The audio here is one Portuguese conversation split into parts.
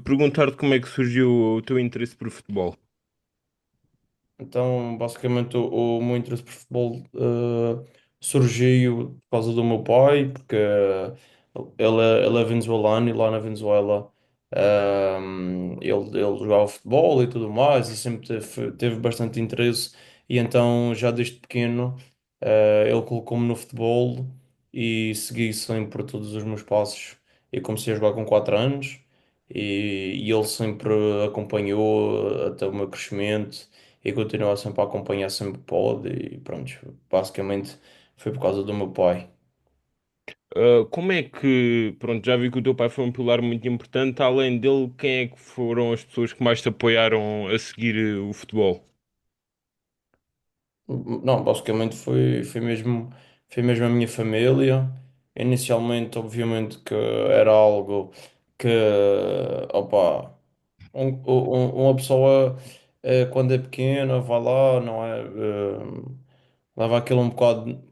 Perguntar-te como é que surgiu o teu interesse por futebol. Então, basicamente, o meu interesse por futebol surgiu por causa do meu pai, porque ele é venezuelano e lá na Venezuela ele jogava futebol e tudo mais e sempre teve bastante interesse. E então, já desde pequeno, ele colocou-me no futebol e segui sempre todos os meus passos. Eu comecei a jogar com 4 anos e ele sempre acompanhou até o meu crescimento e continua sempre a acompanhar sempre que pode e pronto, basicamente foi por causa do meu pai. Como é que, pronto, já vi que o teu pai foi um pilar muito importante. Além dele, quem é que foram as pessoas que mais te apoiaram a seguir o futebol? Não, basicamente foi mesmo a minha família. Inicialmente, obviamente que era algo que, opa, uma pessoa quando é pequena vai lá, não é? Leva aquilo um bocado,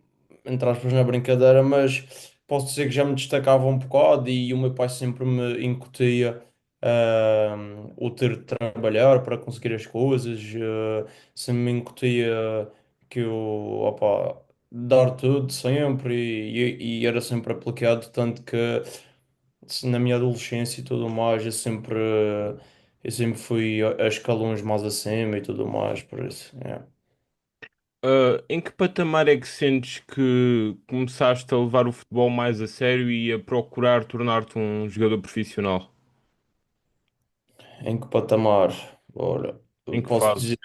entre aspas, na brincadeira, mas posso dizer que já me destacava um bocado e o meu pai sempre me incutia o ter de trabalhar para conseguir as coisas, sempre me incutia que eu, opa, dar tudo sempre e era sempre aplicado, tanto que na minha adolescência e tudo mais, eu sempre fui a escalões mais acima e tudo mais, por isso, é. Em que patamar é que sentes que começaste a levar o futebol mais a sério e a procurar tornar-te um jogador profissional? Em que patamar? Ora, Em que posso fase? dizer,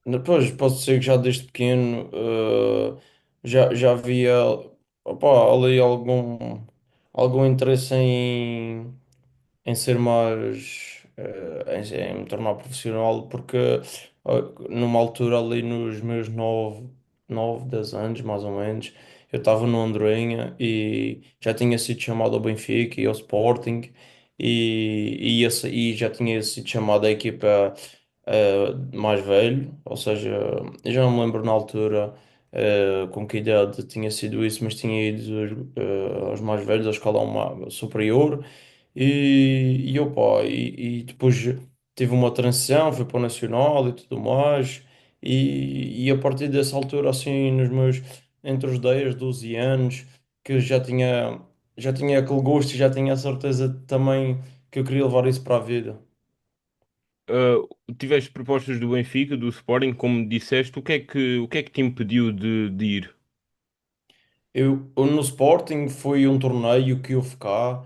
depois posso dizer que já desde pequeno já havia opá, ali algum interesse em ser mais em me tornar profissional porque numa altura ali nos meus 10 anos mais ou menos eu estava no Androinha e já tinha sido chamado ao Benfica e ao Sporting e já tinha sido chamado à equipa mais velho, ou seja, eu já não me lembro na altura com que idade tinha sido isso, mas tinha ido aos mais velhos, à escala superior. E depois tive uma transição, fui para o Nacional e tudo mais. E a partir dessa altura, assim, entre os 10 12 anos, que já tinha aquele gosto e já tinha a certeza também que eu queria levar isso para a vida. Tiveste propostas do Benfica, do Sporting, como disseste, o que é que te impediu de ir? Eu no Sporting foi um torneio que houve cá,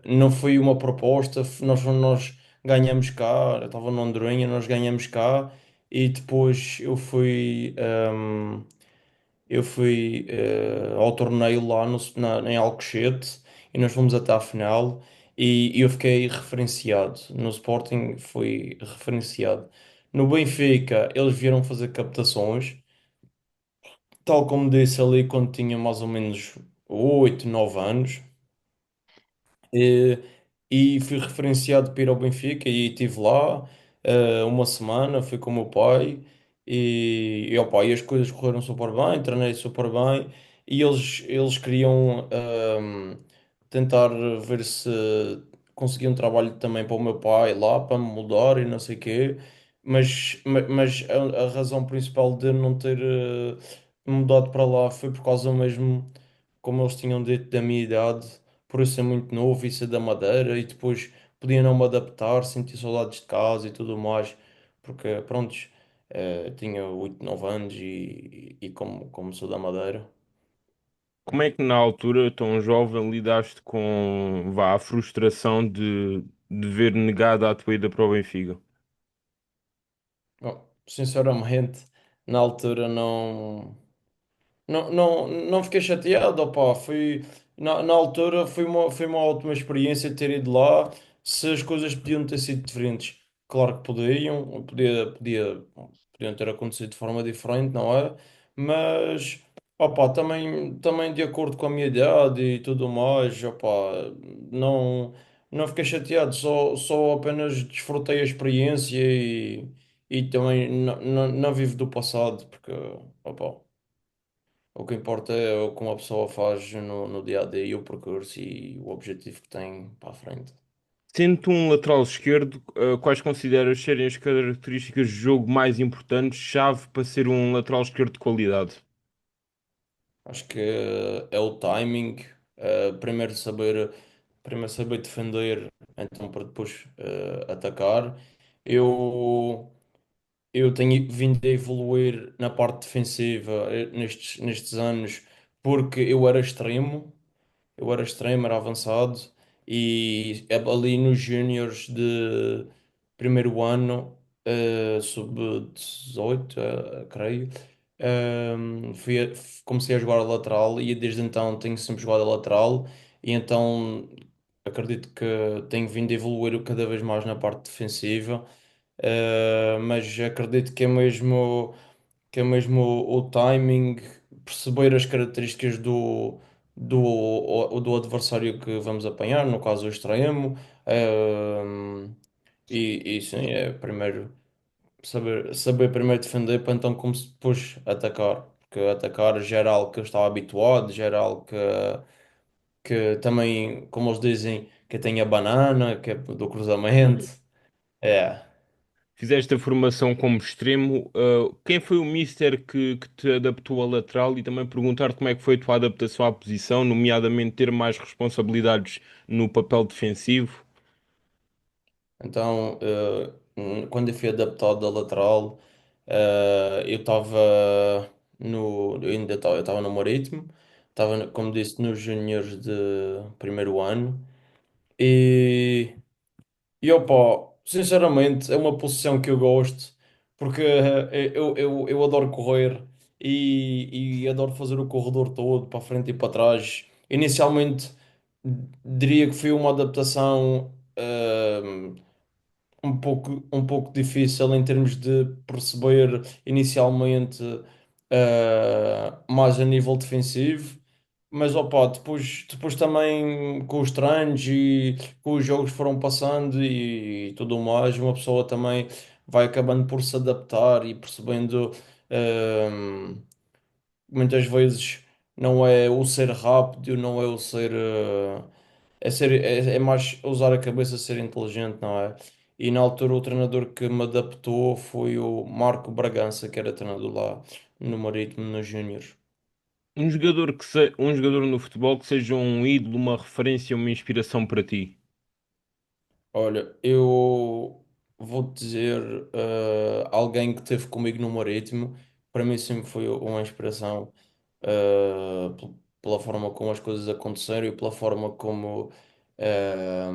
não foi uma proposta, nós ganhamos cá, eu estava no Andorrinha, nós ganhamos cá e depois eu fui ao torneio lá em Alcochete e nós fomos até à final e eu fiquei referenciado. No Sporting fui referenciado. No Benfica eles vieram fazer captações. Tal como disse ali quando tinha mais ou menos 8 9 anos, e, e fui referenciado para ir ao Benfica e estive lá uma semana, fui com o meu pai opa, e as coisas correram super bem, treinei super bem e eles queriam tentar ver se conseguiam um trabalho também para o meu pai lá, para me mudar e não sei o quê, mas a razão principal de eu não ter mudado para lá foi por causa mesmo, como eles tinham dito, da minha idade por eu ser muito novo e ser da Madeira e depois podia não me adaptar, sentir saudades de casa e tudo mais, porque prontos, tinha 8 9 anos e como sou da Madeira. Como é que na altura, tão jovem, lidaste com, vá, a frustração de ver negada a tua ida para o Benfica? Bom, sinceramente, na altura não fiquei chateado, opá, na altura foi uma ótima experiência ter ido lá. Se as coisas podiam ter sido diferentes, claro que podiam ter acontecido de forma diferente, não é? Mas, opá, também de acordo com a minha idade e tudo mais, opá, não, não fiquei chateado, só apenas desfrutei a experiência e também não vivo do passado, porque, opá. O que importa é o que uma pessoa faz no dia a dia, e o percurso e o objetivo que tem para a frente. Sendo um lateral esquerdo, quais consideras serem as características de jogo mais importantes, chave para ser um lateral esquerdo de qualidade? Acho que é o timing, primeiro saber defender, então para depois atacar. Eu, eu tenho vindo a evoluir na parte defensiva nestes anos porque eu era extremo, era avançado e ali nos júniores de primeiro ano, sub-18, creio, comecei a jogar a lateral e desde então tenho sempre jogado a lateral e então acredito que tenho vindo a evoluir cada vez mais na parte defensiva, mas acredito que é mesmo o timing, perceber as características do adversário que vamos apanhar, no caso o extremo, e sim, é primeiro saber primeiro defender para então como se depois atacar, porque atacar já era algo que eu estava habituado, já era algo que também, como eles dizem, que tem a banana, que é do cruzamento, é. Fizeste a formação como extremo. Quem foi o mister que te adaptou a lateral e também perguntar como é que foi a tua adaptação à posição, nomeadamente ter mais responsabilidades no papel defensivo? Então, quando eu fui adaptado da lateral, eu estava eu ainda estava, eu estava no Marítimo, estava, como disse, nos júniores de primeiro ano e, opa, sinceramente, é uma posição que eu gosto porque eu adoro correr e adoro fazer o corredor todo, para a frente e para trás. Inicialmente, diria que foi uma adaptação. Um pouco difícil em termos de perceber inicialmente mais a nível defensivo, mas opa, depois também com os treinos e com os jogos foram passando e tudo mais, uma pessoa também vai acabando por se adaptar e percebendo muitas vezes não é o ser rápido, não é o ser. É mais usar a cabeça, ser inteligente, não é? E na altura o treinador que me adaptou foi o Marco Bragança, que era treinador lá no Marítimo, nos Júniores. Um jogador no futebol que seja um ídolo, uma referência, uma inspiração para ti. Olha, eu vou-te dizer, alguém que esteve comigo no Marítimo, para mim sempre foi uma inspiração, pela forma como as coisas aconteceram e pela forma como eh,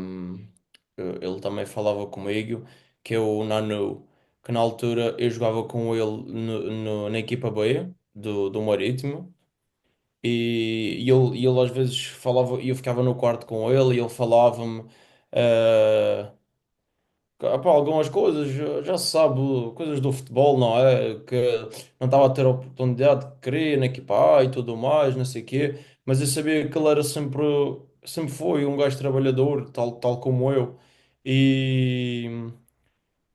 ele também falava comigo, que é o Nanu, que na altura eu jogava com ele na equipa B do Marítimo. E ele às vezes falava, e eu ficava no quarto com ele e ele falava-me, eh, pá, algumas coisas, já se sabe, coisas do futebol, não é? Que não estava a ter a oportunidade que queria na equipa A e tudo mais, não sei o quê, mas eu sabia que ele era sempre foi um gajo trabalhador, tal como eu.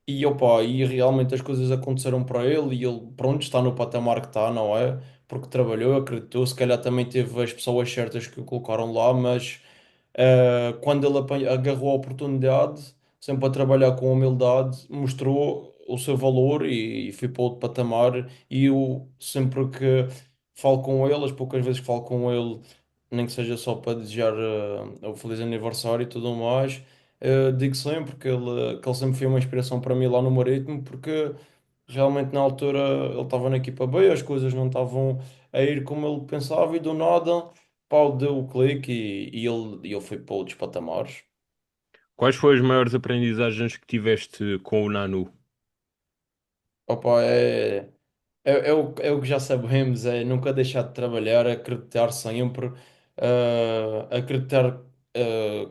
E, opa, e realmente as coisas aconteceram para ele e ele, pronto, está no patamar que está, não é? Porque trabalhou, acreditou, se calhar também teve as pessoas certas que o colocaram lá, mas quando ele agarrou a oportunidade, sempre a trabalhar com humildade, mostrou o seu valor e foi para outro patamar. E eu, sempre que falo com ele, as poucas vezes que falo com ele, nem que seja só para desejar o feliz aniversário e tudo mais, digo sempre que ele sempre foi uma inspiração para mim lá no Marítimo, porque realmente na altura ele estava na equipa B, as coisas não estavam a ir como ele pensava e do nada, pau, deu o clique e ele foi para outros patamares. Quais foram as maiores aprendizagens que tiveste com o Nanu? Opa, é o que já sabemos, é nunca deixar de trabalhar, acreditar sempre, acreditar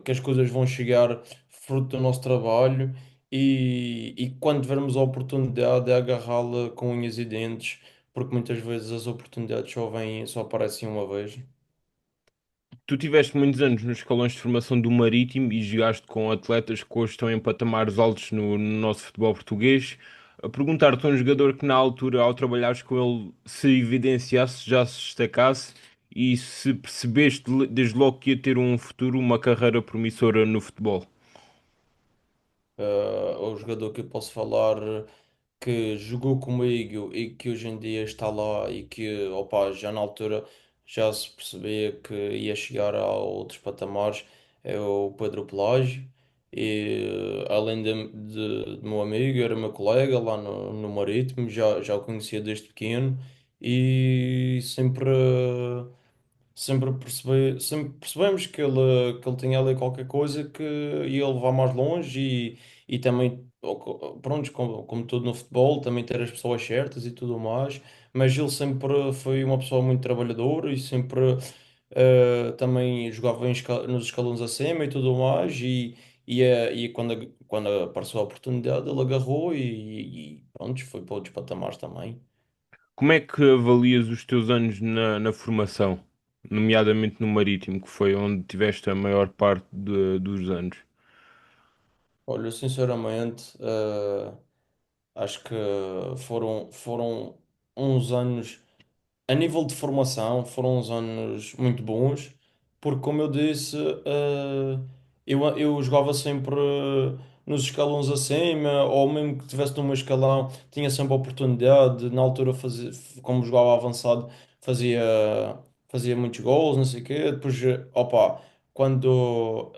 que as coisas vão chegar fruto do nosso trabalho e quando tivermos a oportunidade é agarrá-la com unhas e dentes, porque muitas vezes as oportunidades só aparecem uma vez. Tu tiveste muitos anos nos escalões de formação do Marítimo e jogaste com atletas que hoje estão em patamares altos no nosso futebol português. a perguntar-te a um jogador que na altura, ao trabalhares com ele, se evidenciasse, já se destacasse e se percebeste desde logo que ia ter um futuro, uma carreira promissora no futebol. O jogador que eu posso falar que jogou comigo e que hoje em dia está lá e que, opa, já na altura já se percebia que ia chegar a outros patamares é o Pedro Pelágio. E além de meu amigo, era meu colega lá no Marítimo, já o conhecia desde pequeno e sempre percebemos que ele tinha ali qualquer coisa que ia levar mais longe e também, pronto, como tudo no futebol, também ter as pessoas certas e tudo mais, mas ele sempre foi uma pessoa muito trabalhadora e sempre também jogava nos escalões acima e tudo mais e quando apareceu a oportunidade ele agarrou e pronto, foi para outros patamares também. Como é que avalias os teus anos na formação, nomeadamente no Marítimo, que foi onde tiveste a maior parte dos anos? Olha, sinceramente, acho que foram uns anos, a nível de formação, foram uns anos muito bons, porque, como eu disse, eu jogava sempre nos escalões acima, ou mesmo que estivesse num escalão, tinha sempre a oportunidade. Na altura, como jogava avançado, fazia, fazia muitos gols, não sei o quê. Depois, opa, quando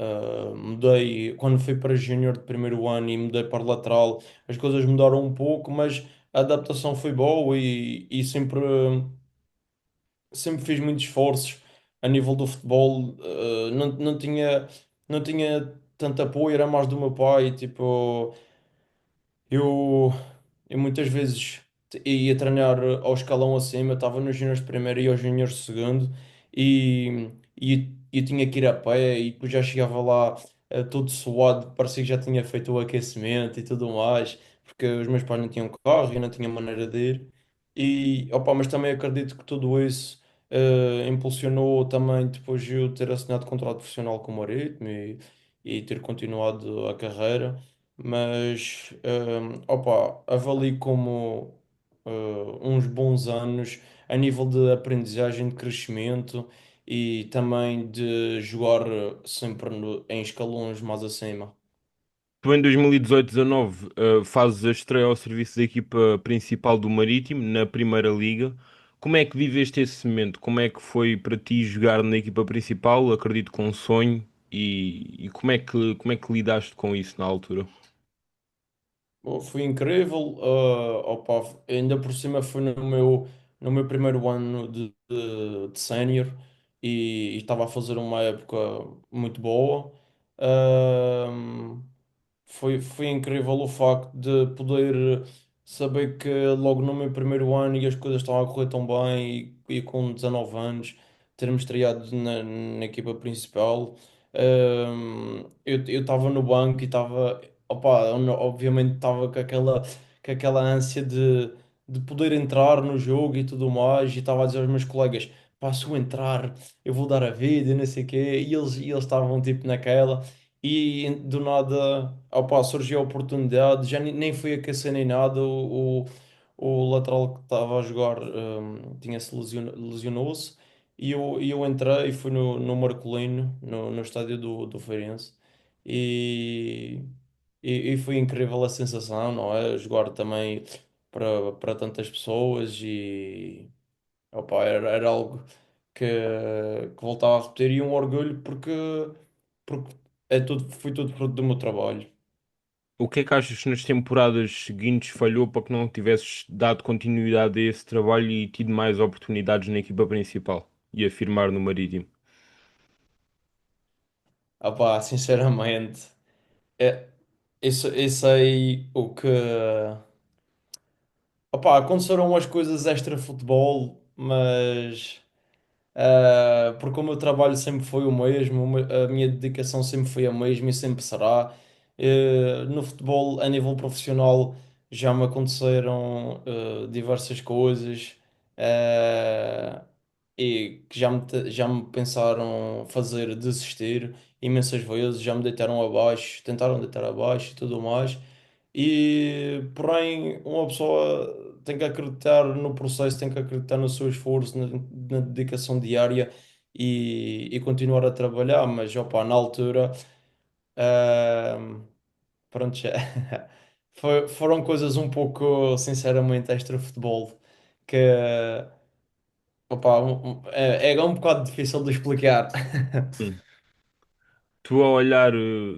fui para Júnior de primeiro ano e mudei para lateral, as coisas mudaram um pouco, mas a adaptação foi boa e sempre fiz muitos esforços a nível do futebol. Não tinha tanto apoio, era mais do meu pai. Tipo, eu, eu muitas vezes ia treinar ao escalão acima, estava nos juniors de primeiro e aos juniors de segundo, e tinha que ir a pé, e depois já chegava lá todo suado, parecia que já tinha feito o aquecimento e tudo mais, porque os meus pais não tinham carro e não tinha maneira de ir. Opa, mas também acredito que tudo isso impulsionou também depois de eu ter assinado contrato profissional com o Marítimo e ter continuado a carreira. Mas, opa, avalio como uns bons anos a nível de aprendizagem, de crescimento e também de jogar sempre em escalões mais acima. Tu em 2018-19 fazes a estreia ao serviço da equipa principal do Marítimo na Primeira Liga. Como é que viveste esse momento? Como é que foi para ti jogar na equipa principal? Acredito com um sonho. E como é que lidaste com isso na altura? Bom, foi incrível, opa, ainda por cima foi no meu primeiro ano de sénior e estava a fazer uma época muito boa. Ahm, foi incrível o facto de poder saber que logo no meu primeiro ano e as coisas estavam a correr tão bem e com 19 anos termos estreado na equipa principal. Eu estava no banco e estava, opa, obviamente estava com aquela ânsia de poder entrar no jogo e tudo mais, e estava a dizer aos meus colegas, pá, se eu entrar, eu vou dar a vida e não sei o quê, e eles estavam tipo naquela. E do nada, opá, surgiu a oportunidade, já nem fui aquecer nem nada. O lateral que estava a jogar lesionou-se e eu entrei e fui no Marcolino, no estádio do Feirense. E, e foi incrível a sensação, não é? Jogar também para tantas pessoas e opá, era algo que voltava a repetir e um orgulho porque foi tudo fruto do meu trabalho. O que é que achas que nas temporadas seguintes falhou para que não tivesses dado continuidade a esse trabalho e tido mais oportunidades na equipa principal e afirmar no Marítimo? Opá, sinceramente, é, eu sei o que. Opá, aconteceram as coisas extra-futebol, mas. Porque o meu trabalho sempre foi o mesmo, a minha dedicação sempre foi a mesma e sempre será. No futebol, a nível profissional, já me aconteceram diversas coisas eh, e que já me pensaram fazer desistir imensas vezes, já me deitaram abaixo, tentaram deitar abaixo e tudo mais. E, porém, uma pessoa tem que acreditar no processo, tem que acreditar no seu esforço, na dedicação diária e continuar a trabalhar. Mas, opa, na altura, ah, pronto, já. Foram coisas um pouco, sinceramente, extra-futebol que, opa, é um bocado difícil de explicar. Hum. Tu ao olhar,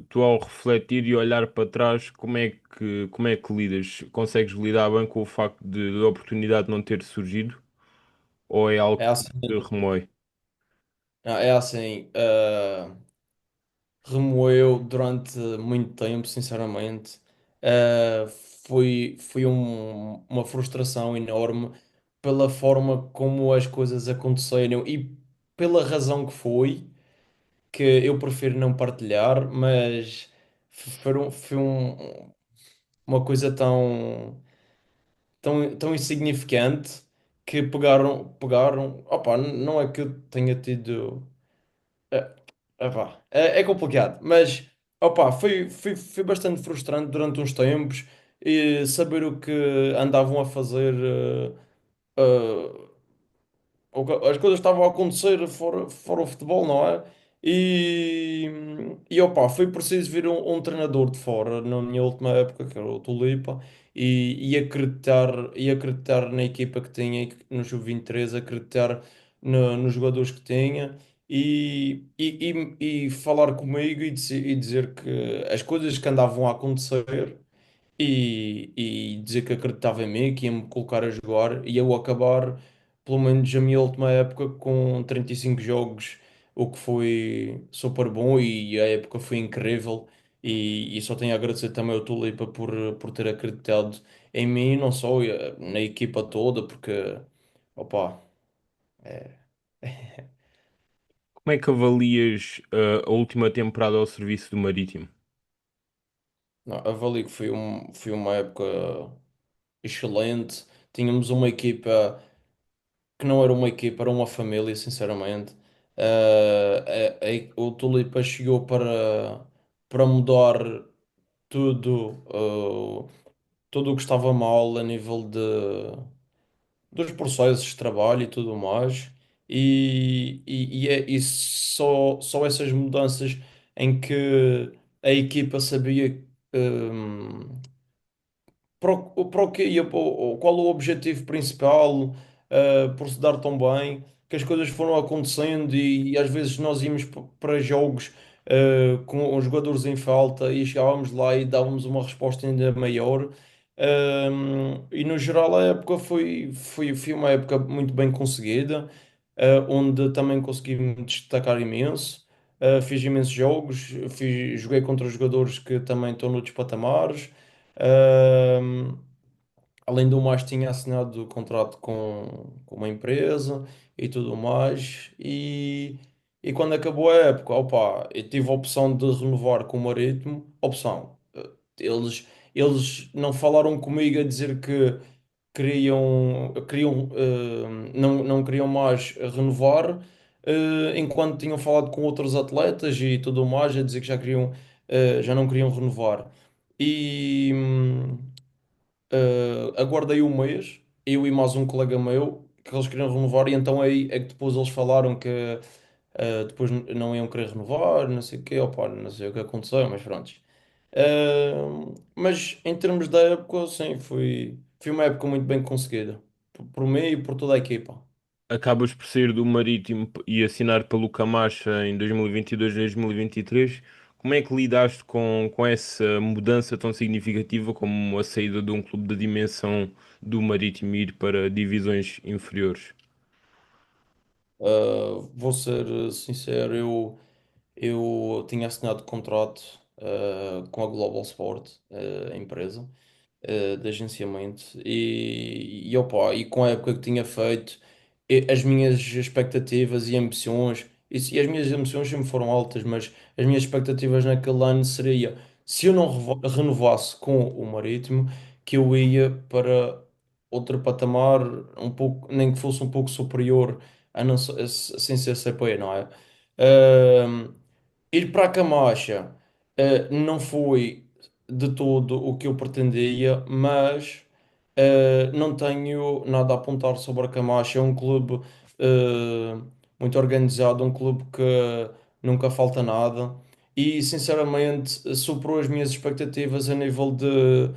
tu ao refletir e olhar para trás, como é que lidas? Consegues lidar bem com o facto de a oportunidade não ter surgido? Ou é algo É que assim, te remói? não, é assim, remoeu durante muito tempo, sinceramente. Ah, foi uma frustração enorme pela forma como as coisas aconteceram e pela razão que foi, que eu prefiro não partilhar, mas uma coisa tão insignificante que pegaram, opa, não é que eu tenha tido. É, vá, é complicado, mas opa, foi bastante frustrante durante uns tempos e saber o que andavam a fazer. As coisas estavam a acontecer fora o futebol, não é? E opa, foi preciso vir um treinador de fora na minha última época, que era o Tulipa, e acreditar na equipa que tinha, no Sub-23, acreditar nos jogadores que tinha e falar comigo e dizer que as coisas que andavam a acontecer e dizer que acreditava em mim, que ia-me colocar a jogar e eu acabar, pelo menos a minha última época, com 35 jogos, o que foi super bom e a época foi incrível. E só tenho a agradecer também ao Tulipa por ter acreditado em mim, não só na equipa toda, porque, opa, é, Como é que avalias a última temporada ao serviço do Marítimo? não, avalio que foi uma época excelente. Tínhamos uma equipa que não era uma equipa, era uma família, sinceramente. O Tulipa chegou para mudar tudo, tudo o que estava mal a nível dos processos de trabalho e tudo mais. E só essas mudanças em que a equipa sabia. hum, para o quê? Qual o objetivo principal, por se dar tão bem, que as coisas foram acontecendo e às vezes nós íamos para jogos, com os jogadores em falta e chegávamos lá e dávamos uma resposta ainda maior. E no geral a época foi uma época muito bem conseguida, onde também consegui me destacar imenso. Fiz imensos jogos, joguei contra jogadores que também estão noutros patamares. Ahm, Além do mais, tinha assinado o contrato com uma empresa e tudo mais. E quando acabou a época, opa, eu tive a opção de renovar com o Marítimo. Opção. Eles não falaram comigo a dizer que não queriam mais renovar, enquanto tinham falado com outros atletas e tudo mais, a dizer que já não queriam renovar. E. Aguardei um mês, eu e mais um colega meu, que eles queriam renovar, e então aí é que depois eles falaram que depois não iam querer renovar, não sei o quê, opa, não sei o que aconteceu, mas pronto. Mas em termos da época, sim, foi uma época muito bem conseguida, por mim e por toda a equipa. Acabas por sair do Marítimo e assinar pelo Camacha em 2022, 2023. Como é que lidaste com essa mudança tão significativa como a saída de um clube da dimensão do Marítimo e ir para divisões inferiores? Vou ser sincero, eu tinha assinado contrato com a Global Sport, a empresa, de agenciamento opa, e com a época que tinha feito, as minhas expectativas e ambições, e as minhas ambições sempre foram altas, mas as minhas expectativas naquele ano seria, se eu não renovasse com o Marítimo, que eu ia para outro patamar, um pouco, nem que fosse um pouco superior, sem ser CP, não é? Ir para a Camacha, não foi. de todo o que eu pretendia, mas não tenho nada a apontar sobre a Camacha. É um clube eh, muito organizado, um clube que nunca falta nada e, sinceramente, superou as minhas expectativas a nível de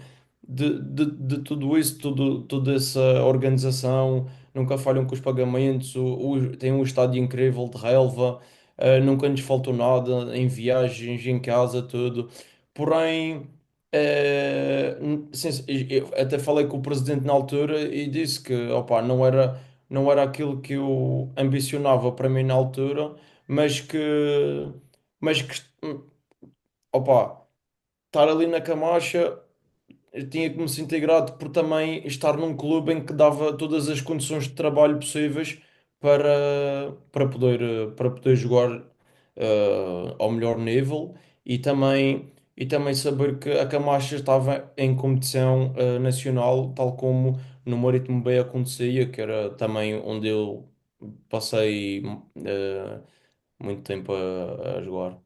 tudo isso, toda essa organização. Nunca falham com os pagamentos, tem um estádio incrível de relva, nunca nos faltou nada em viagens, em casa, tudo. Porém. Eu até falei com o presidente na altura e disse que opa, não era aquilo que eu ambicionava para mim na altura, mas que, mas que opa, estar ali na Camacha eu tinha que me sentir grato por também estar num clube em que dava todas as condições de trabalho possíveis para poder jogar ao melhor nível e também saber que a Camacha estava em competição nacional, tal como no Marítimo B acontecia, que era também onde eu passei muito tempo a jogar.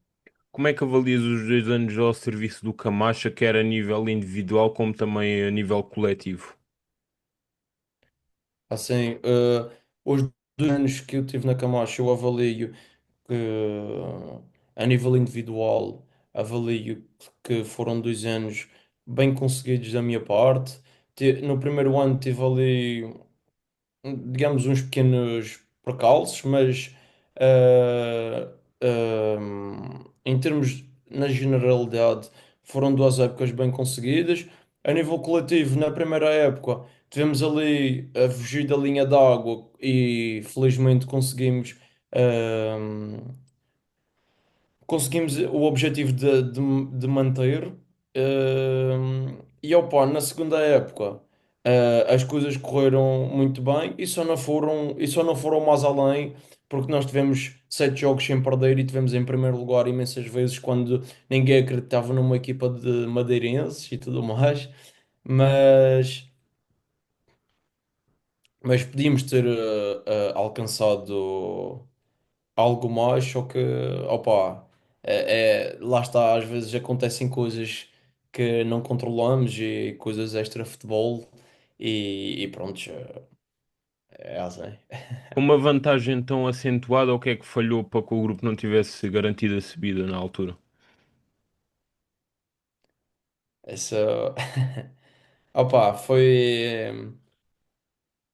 Como é que avalias os 2 anos ao serviço do Camacha, quer a nível individual como também a nível coletivo? Assim, os 2 anos que eu tive na Camacha, eu avalio que a nível individual avalio que foram 2 anos bem conseguidos da minha parte. No primeiro ano tive ali, digamos, uns pequenos percalços, mas ah, em termos, na generalidade, foram 2 épocas bem conseguidas. A nível coletivo, na primeira época, tivemos ali a fugir da linha d'água e felizmente conseguimos o objetivo de manter. E opa, na segunda época, as coisas correram muito bem e só não foram mais além, porque nós tivemos 7 jogos sem perder e tivemos em primeiro lugar imensas vezes quando ninguém acreditava numa equipa de madeirenses e tudo mais. Mas, mas podíamos ter alcançado algo mais, só que, opa, lá está, às vezes acontecem coisas que não controlamos e coisas extra-futebol e pronto, é assim. Com uma vantagem tão acentuada, o que é que falhou para que o grupo não tivesse garantido a subida na altura? Essa, opa,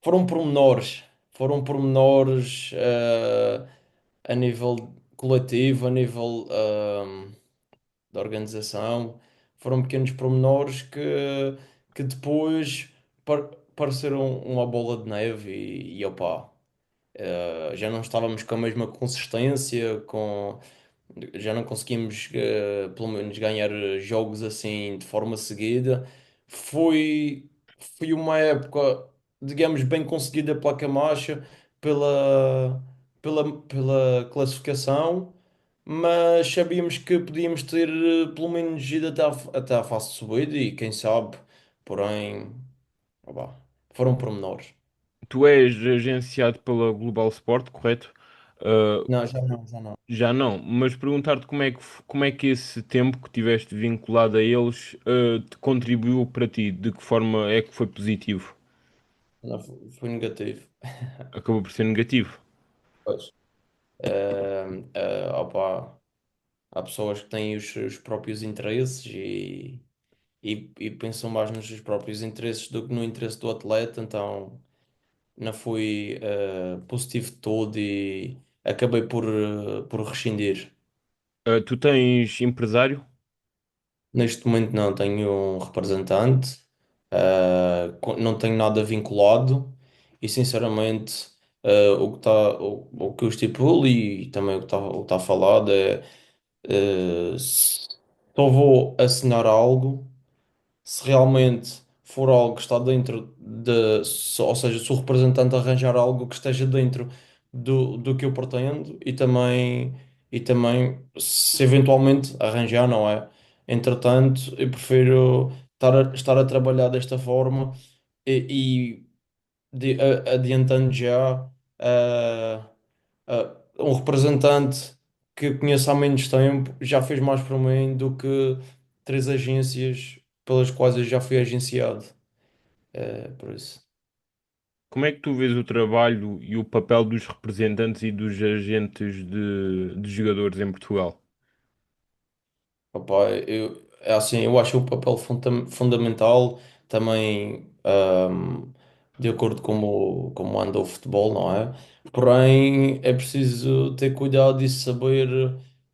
foram pormenores a nível coletivo, a nível da organização. Foram pequenos pormenores que depois pareceram uma bola de neve e opá, já não estávamos com a mesma consistência, já não conseguimos pelo menos ganhar jogos assim de forma seguida. Foi, foi uma época, digamos, bem conseguida pela Camacha, pela classificação, mas sabíamos que podíamos ter pelo menos ido até à fase de subida e quem sabe, porém, opá, foram pormenores. Tu és agenciado pela Global Sport, correto? Uh, Não, já não, já não. Já não, mas perguntar-te como é que esse tempo que tiveste vinculado a eles, te contribuiu para ti, de que forma é que foi positivo? Não, foi negativo. Acabou por ser negativo. Pois. Opa, há pessoas que têm os seus próprios interesses e pensam mais nos seus próprios interesses do que no interesse do atleta, então não fui positivo de todo e acabei por rescindir. Tu tens empresário? Neste momento não tenho um representante, não tenho nada vinculado e sinceramente o que eu estipulo e também o que está falado é só vou assinar algo se realmente for algo que está dentro ou seja, se o representante arranjar algo que esteja dentro do que eu pretendo e também se eventualmente arranjar, não é? Entretanto, eu prefiro estar a trabalhar desta forma e adiantando já um representante que conheço há menos tempo já fez mais para mim do que três agências pelas quais eu já fui agenciado. Por isso. Como é que tu vês o trabalho e o papel dos representantes e dos agentes de jogadores em Portugal? Opa, é assim, eu acho o papel fundamental também, de acordo com como anda o futebol, não é? Porém, é preciso ter cuidado e saber,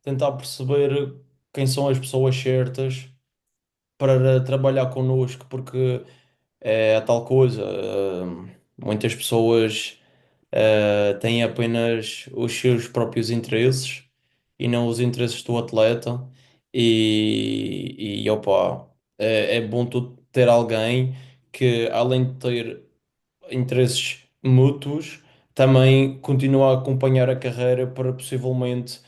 tentar perceber quem são as pessoas certas para trabalhar connosco, porque é a tal coisa. Muitas pessoas têm apenas os seus próprios interesses e não os interesses do atleta. E opa, é bom tu ter alguém que, além de ter interesses mútuos, também continua a acompanhar a carreira para possivelmente,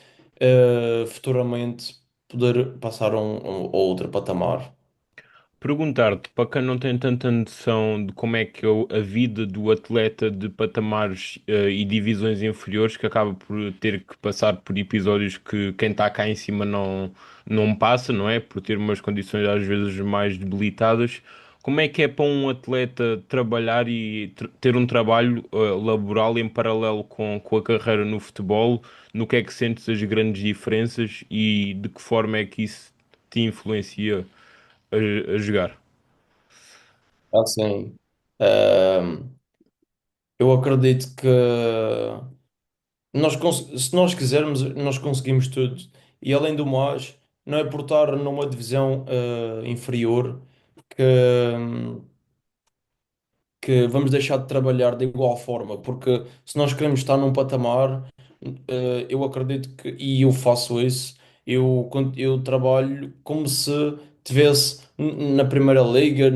futuramente, poder passar a outro patamar. Perguntar-te, para quem não tem tanta noção de como é que é a vida do atleta de patamares e divisões inferiores, que acaba por ter que passar por episódios que quem está cá em cima não passa, não é? Por ter umas condições às vezes mais debilitadas. Como é que é para um atleta trabalhar e ter um trabalho laboral em paralelo com a carreira no futebol? No que é que sentes as grandes diferenças e de que forma é que isso te influencia a jogar? Assim, ehm, eu acredito que se nós quisermos, nós conseguimos tudo. E além do mais, não é por estar numa divisão inferior que, que vamos deixar de trabalhar de igual forma, porque se nós queremos estar num patamar, eu acredito que, e eu faço isso, eu trabalho como se tivesse na Primeira Liga,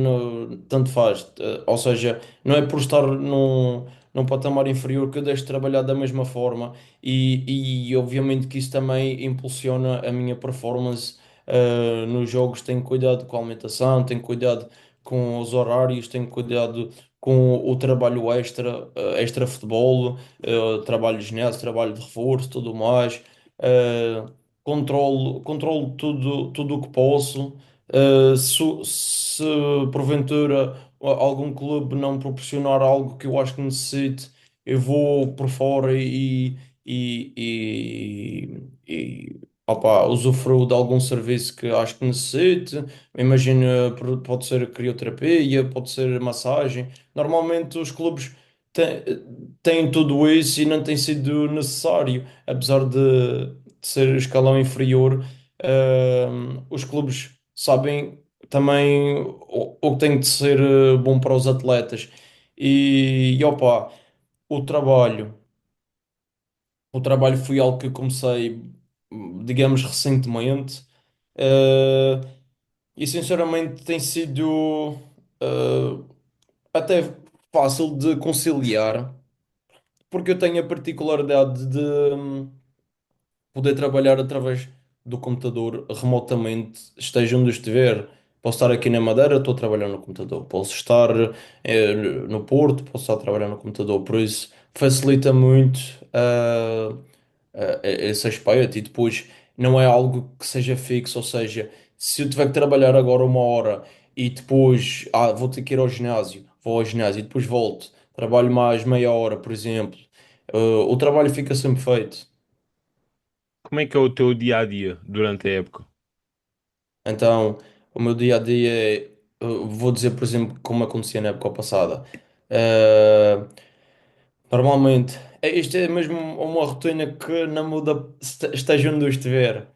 tanto faz. Ou seja, não é por estar num patamar inferior que eu deixo de trabalhar da mesma forma, e obviamente que isso também impulsiona a minha performance. Nos jogos tenho cuidado com a alimentação, tenho cuidado com os horários, tenho cuidado com o trabalho extra, extra futebol, trabalho de ginásio, trabalho de reforço, tudo mais. eh, controlo tudo o que posso. Se porventura algum clube não proporcionar algo que eu acho que necessite, eu vou por fora opa, usufruo de algum serviço que acho que necessite. Imagina, pode ser crioterapia, pode ser massagem. Normalmente os clubes têm, têm tudo isso e não tem sido necessário, apesar de ser escalão inferior. Os clubes sabem também o que tem de ser bom para os atletas. E opa, o trabalho, o trabalho foi algo que comecei, digamos, recentemente. eh, e sinceramente tem sido até fácil de conciliar, porque eu tenho a particularidade de poder trabalhar através do computador remotamente, esteja onde estiver. Posso estar aqui na Madeira, estou a trabalhar no computador. Posso estar no Porto, posso estar a trabalhar no computador. Por isso, facilita muito esse aspecto. E depois, não é algo que seja fixo. Ou seja, se eu tiver que trabalhar agora uma hora e depois vou ter que ir ao ginásio, vou ao ginásio e depois volto, trabalho mais meia hora, por exemplo, o trabalho fica sempre feito. Como é que é o teu dia a dia durante a época? Então, o meu dia a dia é, vou dizer, por exemplo, como acontecia na época passada. Eh, Normalmente, isto é mesmo uma rotina que não muda, esteja onde eu estiver.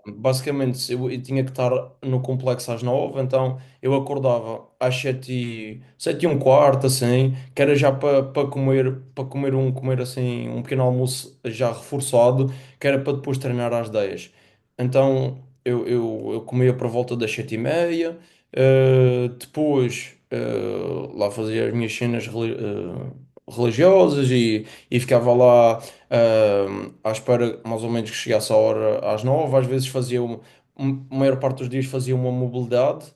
Basicamente, eu tinha que estar no complexo às 9, então eu acordava às 7 e um quarto, assim, que era já para comer assim, um pequeno almoço já reforçado, que era para depois treinar às 10. Então, eu comia por volta das 7h30, depois lá fazia as minhas cenas religiosas e ficava lá à espera mais ou menos que chegasse a hora às 9. Às vezes a maior parte dos dias fazia uma mobilidade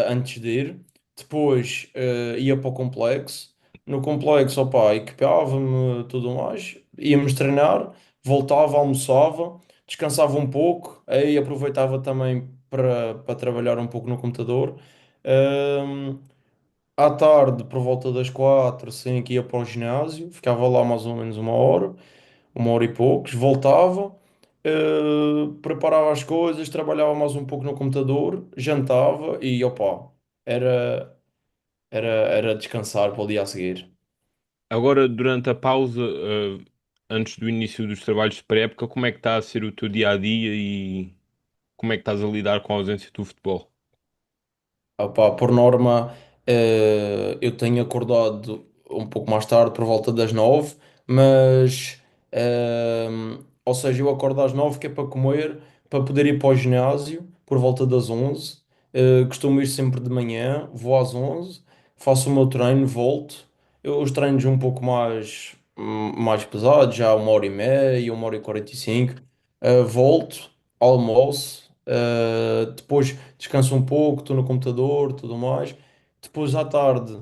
antes de ir. Depois ia para o complexo. No complexo, opá, equipava-me tudo mais. Íamos treinar, voltava, almoçava, descansava um pouco, aí aproveitava também. para trabalhar um pouco no computador. Ahm, À tarde, por volta das 4, 5, ia para o ginásio, ficava lá mais ou menos uma hora e poucos, voltava, preparava as coisas, trabalhava mais um pouco no computador, jantava e opa, era, era descansar para o dia a seguir. Agora, durante a pausa, antes do início dos trabalhos de pré-época, como é que está a ser o teu dia a dia e como é que estás a lidar com a ausência do futebol? Opá, por norma, eu tenho acordado um pouco mais tarde, por volta das 9, mas, ou seja, eu acordo às 9 que é para comer, para poder ir para o ginásio, por volta das 11. Costumo ir sempre de manhã, vou às 11, faço o meu treino, volto. Os treinos um pouco mais pesados, já 1 hora e meia, 1 hora e 45. Volto, almoço, depois descanso um pouco, estou no computador, tudo mais. Depois à tarde,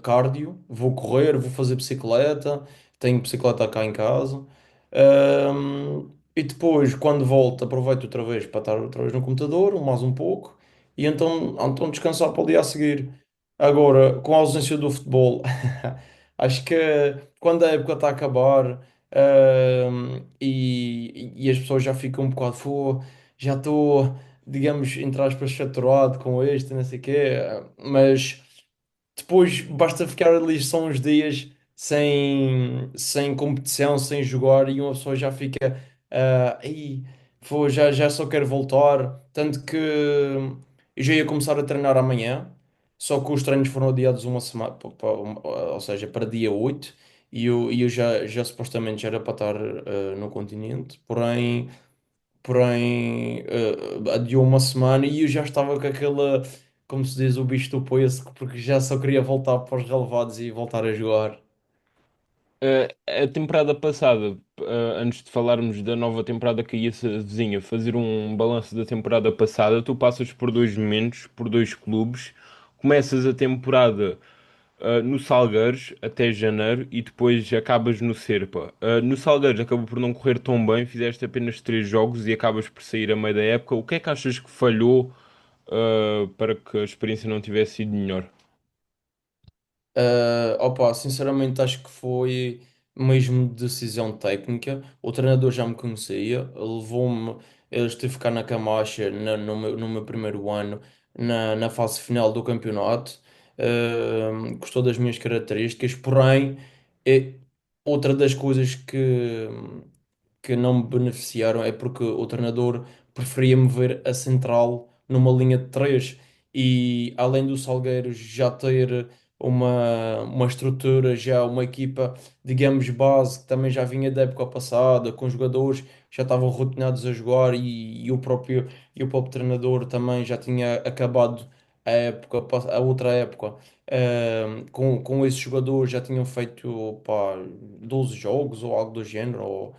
cardio, vou correr, vou fazer bicicleta, tenho bicicleta cá em casa. E depois, quando volto, aproveito outra vez para estar outra vez no computador, mais um pouco, e então descansar para o dia a seguir. Agora, com a ausência do futebol, acho que quando a época está a acabar, e as pessoas já ficam um bocado, "Fô, já estou, digamos, entre aspas, saturado com este, não sei o quê", mas depois basta ficar ali só uns dias sem competição, sem jogar, e uma pessoa já fica, aí, pô, já só quero voltar. Tanto que eu já ia começar a treinar amanhã, só que os treinos foram adiados uma semana, ou seja, para dia 8, e eu já supostamente já era para estar no continente, porém adiou uma semana e eu já estava com aquela, como se diz, o bicho do poiço, porque já só queria voltar para os relevados e voltar a jogar. A temporada passada, antes de falarmos da nova temporada que ia se vizinha, fazer um balanço da temporada passada, tu passas por dois momentos, por dois clubes, começas a temporada no Salgueiros até janeiro e depois acabas no Serpa. No Salgueiros acabou por não correr tão bem, fizeste apenas três jogos e acabas por sair a meio da época. O que é que achas que falhou, para que a experiência não tivesse sido melhor? Opa, sinceramente acho que foi mesmo decisão técnica. O treinador já me conhecia, levou-me, eu estive cá na Camacha no meu primeiro ano, na fase final do campeonato. Gostou das minhas características, porém, é outra das coisas que não me beneficiaram é porque o treinador preferia-me ver a central numa linha de três, e além do Salgueiros já ter uma estrutura, já uma equipa, digamos, base, que também já vinha da época passada, com jogadores que já estavam rotiнаdos a jogar, e o próprio treinador também já tinha acabado a outra época. Com esses jogadores já tinham feito, pá, 12 jogos ou algo do género,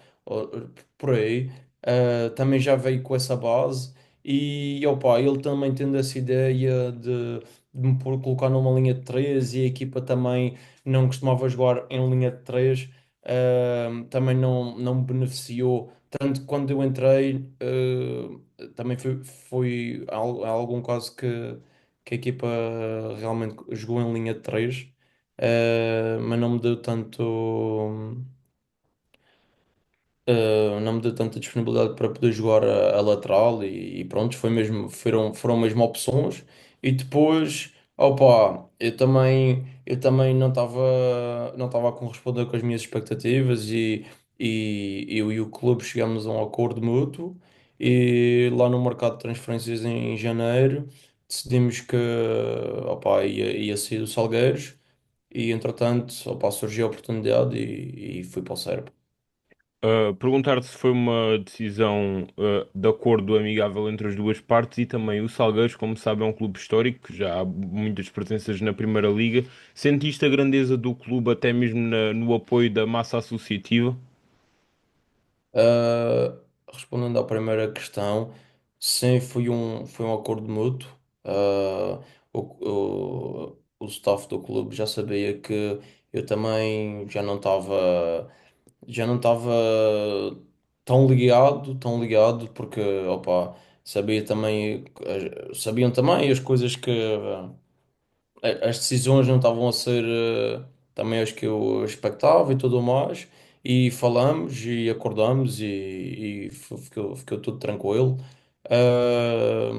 por aí. Também já veio com essa base, e opa, ele também tendo essa ideia de me colocar numa linha de três, e a equipa também não costumava jogar em linha de três, também não me beneficiou. Tanto que quando eu entrei, também foi algum caso que a equipa realmente jogou em linha de três, mas não me deu tanta disponibilidade para poder jogar a lateral, e pronto, foram mesmo opções. E depois, opa, eu também não estava a corresponder com as minhas expectativas, e eu e o clube chegamos a um acordo mútuo, e lá no mercado de transferências em janeiro decidimos que, opa, ia sair do Salgueiros, e entretanto, opa, surgiu a oportunidade, e fui para o Serpa. Perguntar se foi uma decisão, de acordo amigável entre as duas partes e também o Salgueiros, como sabe, é um clube histórico, que já há muitas presenças na Primeira Liga. Sentiste a grandeza do clube até mesmo no apoio da massa associativa? Uh, Respondendo à primeira questão, sim, foi um acordo mútuo. O staff do clube já sabia que eu também já não estava tão ligado, porque, opa, sabiam também as coisas que as decisões não estavam a ser também as que eu expectava e tudo mais, e falamos e acordamos e ficou tudo tranquilo. Ah,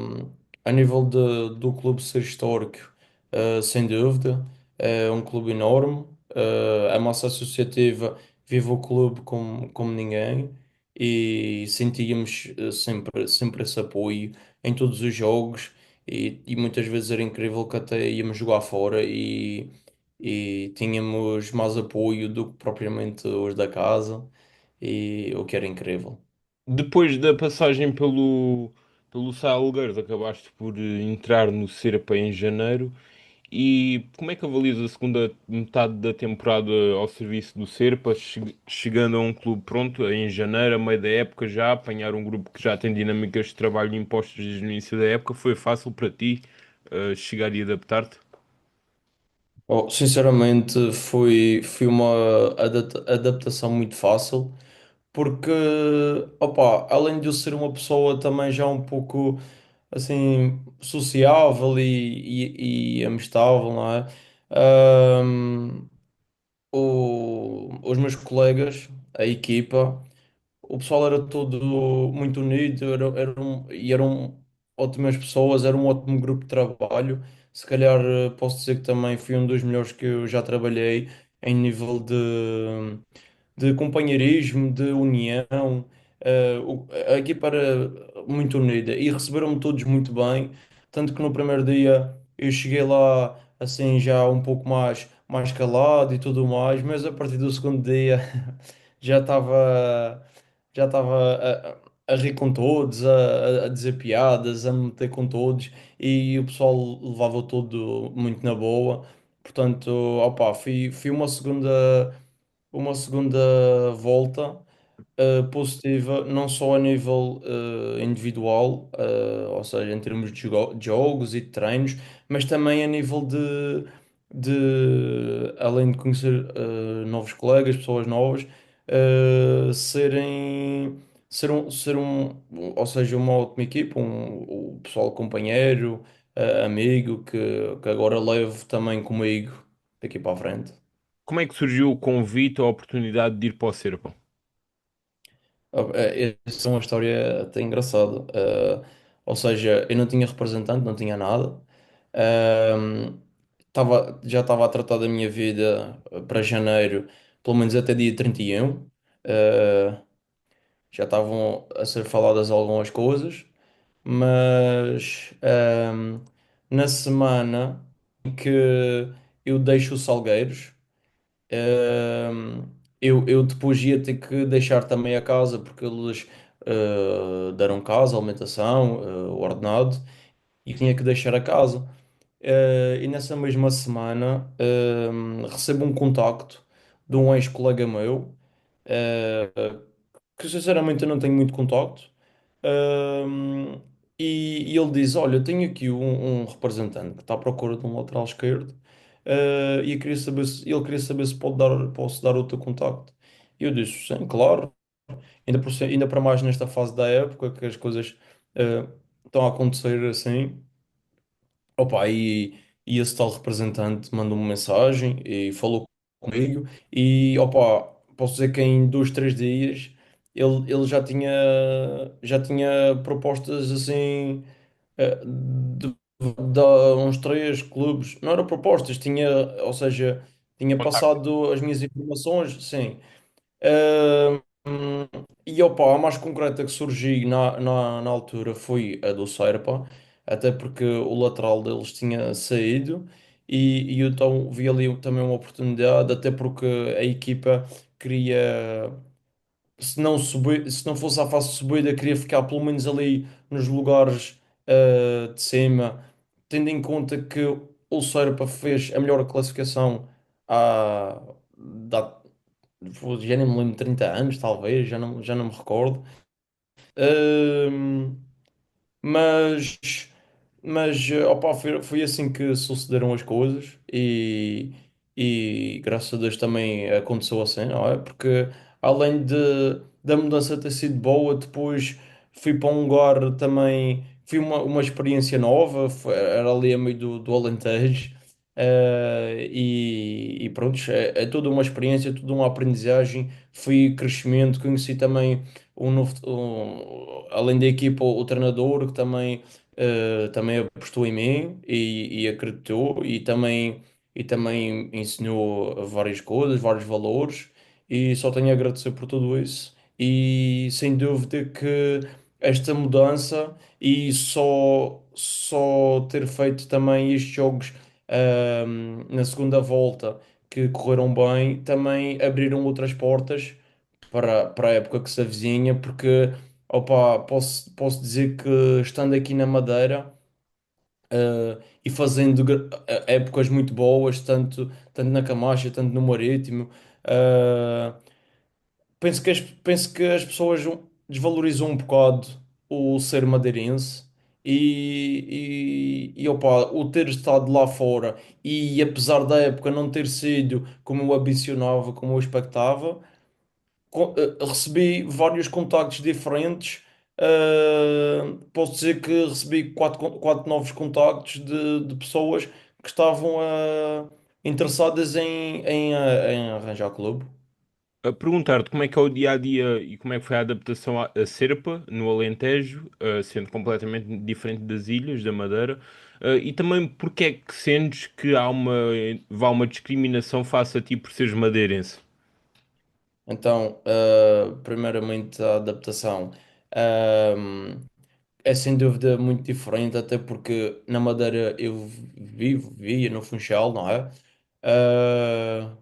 a nível do clube ser histórico, sem dúvida, é um clube enorme. A massa associativa vive o clube como ninguém e sentíamos sempre esse apoio em todos os jogos. E muitas vezes era incrível que até íamos jogar fora e tínhamos mais apoio do que propriamente os da casa, e o que era incrível. Depois da passagem pelo Salgueiros, acabaste por entrar no Serpa em janeiro. E como é que avalias a segunda metade da temporada ao serviço do Serpa, chegando a um clube pronto em janeiro, a meio da época já, apanhar um grupo que já tem dinâmicas de trabalho impostas desde o início da época, foi fácil para ti, chegar e adaptar-te? Oh, sinceramente, foi uma adaptação muito fácil, porque, opa, além de eu ser uma pessoa também já um pouco assim sociável e amistável, não é? Ahm, os meus colegas, a equipa. O pessoal era todo muito unido, eram ótimas pessoas, era um ótimo grupo de trabalho. Se calhar posso dizer que também fui um dos melhores que eu já trabalhei em nível de companheirismo, de união. A equipa era muito unida e receberam-me todos muito bem. Tanto que no primeiro dia eu cheguei lá assim já um pouco mais calado e tudo mais, mas a partir do segundo dia já estava já estava a rir com todos, a dizer piadas, a me meter com todos e o pessoal levava tudo muito na boa. Portanto, opa, fui uma segunda volta positiva, não só a nível individual, ou seja, em termos de jogos e de treinos, mas também a nível além de conhecer novos colegas, pessoas novas, ser ou seja, uma ótima equipa, o pessoal companheiro, amigo, que agora levo também comigo daqui para a frente. Como é que surgiu o convite, a oportunidade de ir para o Serpa? Essa é uma história até engraçada. Ou seja, eu não tinha representante, não tinha nada. Já estava a tratar da minha vida para janeiro, pelo menos até dia 31. Uh, já estavam a ser faladas algumas coisas, mas na semana em que eu deixo o Salgueiros. Eu depois ia ter que deixar também a casa porque eles deram casa, alimentação, o ordenado e tinha que deixar a casa. E nessa mesma semana recebo um contacto de um ex-colega meu, uh, que sinceramente eu não tenho muito contacto. Um, e ele diz: Olha, eu tenho aqui um representante que está à procura de um lateral esquerdo, e eu queria saber ele queria saber se posso dar o teu contacto. E eu disse: Sim, claro. Ainda para mais nesta fase da época que as coisas estão a acontecer assim. Opa, e esse tal representante mandou-me mensagem e falou comigo. E opa, posso dizer que em 2, 3 dias ele já tinha propostas assim de uns 3 clubes. Não eram propostas, ou seja, tinha Contacto. passado as minhas informações, sim. E opa, a mais concreta que surgiu na altura foi a do Serpa, até porque o lateral deles tinha saído e eu então vi ali também uma oportunidade, até porque a equipa queria, se não fosse à fase de subida, queria ficar pelo menos ali nos lugares de cima, tendo em conta que o Serpa fez a melhor classificação há, já nem me lembro, 30 anos, talvez, já não me recordo. Ahm, mas, opa, foi assim que sucederam as coisas e graças a Deus também aconteceu assim, não é? Porque além da mudança ter sido boa, depois fui para um lugar também, fui uma experiência nova, era ali a meio do Alentejo. E pronto, é toda uma experiência, toda uma aprendizagem, fui crescimento, conheci também além da equipa, o treinador que também apostou em mim e acreditou e também ensinou várias coisas, vários valores e só tenho a agradecer por tudo isso e sem dúvida que esta mudança e só ter feito também estes jogos na segunda volta que correram bem, também abriram outras portas para a época que se avizinha, porque opa, posso dizer que estando aqui na Madeira e fazendo épocas muito boas, tanto na Camacha, tanto no Marítimo, uh, penso que as pessoas desvalorizam um bocado o ser madeirense opa, o ter estado lá fora e apesar da época não ter sido como eu ambicionava, como eu expectava, recebi vários contactos diferentes. Posso dizer que recebi quatro novos contactos de pessoas que estavam interessadas em arranjar clube. A perguntar-te como é que é o dia a dia e como é que foi a adaptação à Serpa no Alentejo, sendo completamente diferente das ilhas da Madeira, e também porque é que sentes que vá uma discriminação face a ti por seres madeirense? Então, primeiramente, a adaptação é sem dúvida muito diferente, até porque na Madeira eu vivia no Funchal, não é? Ah,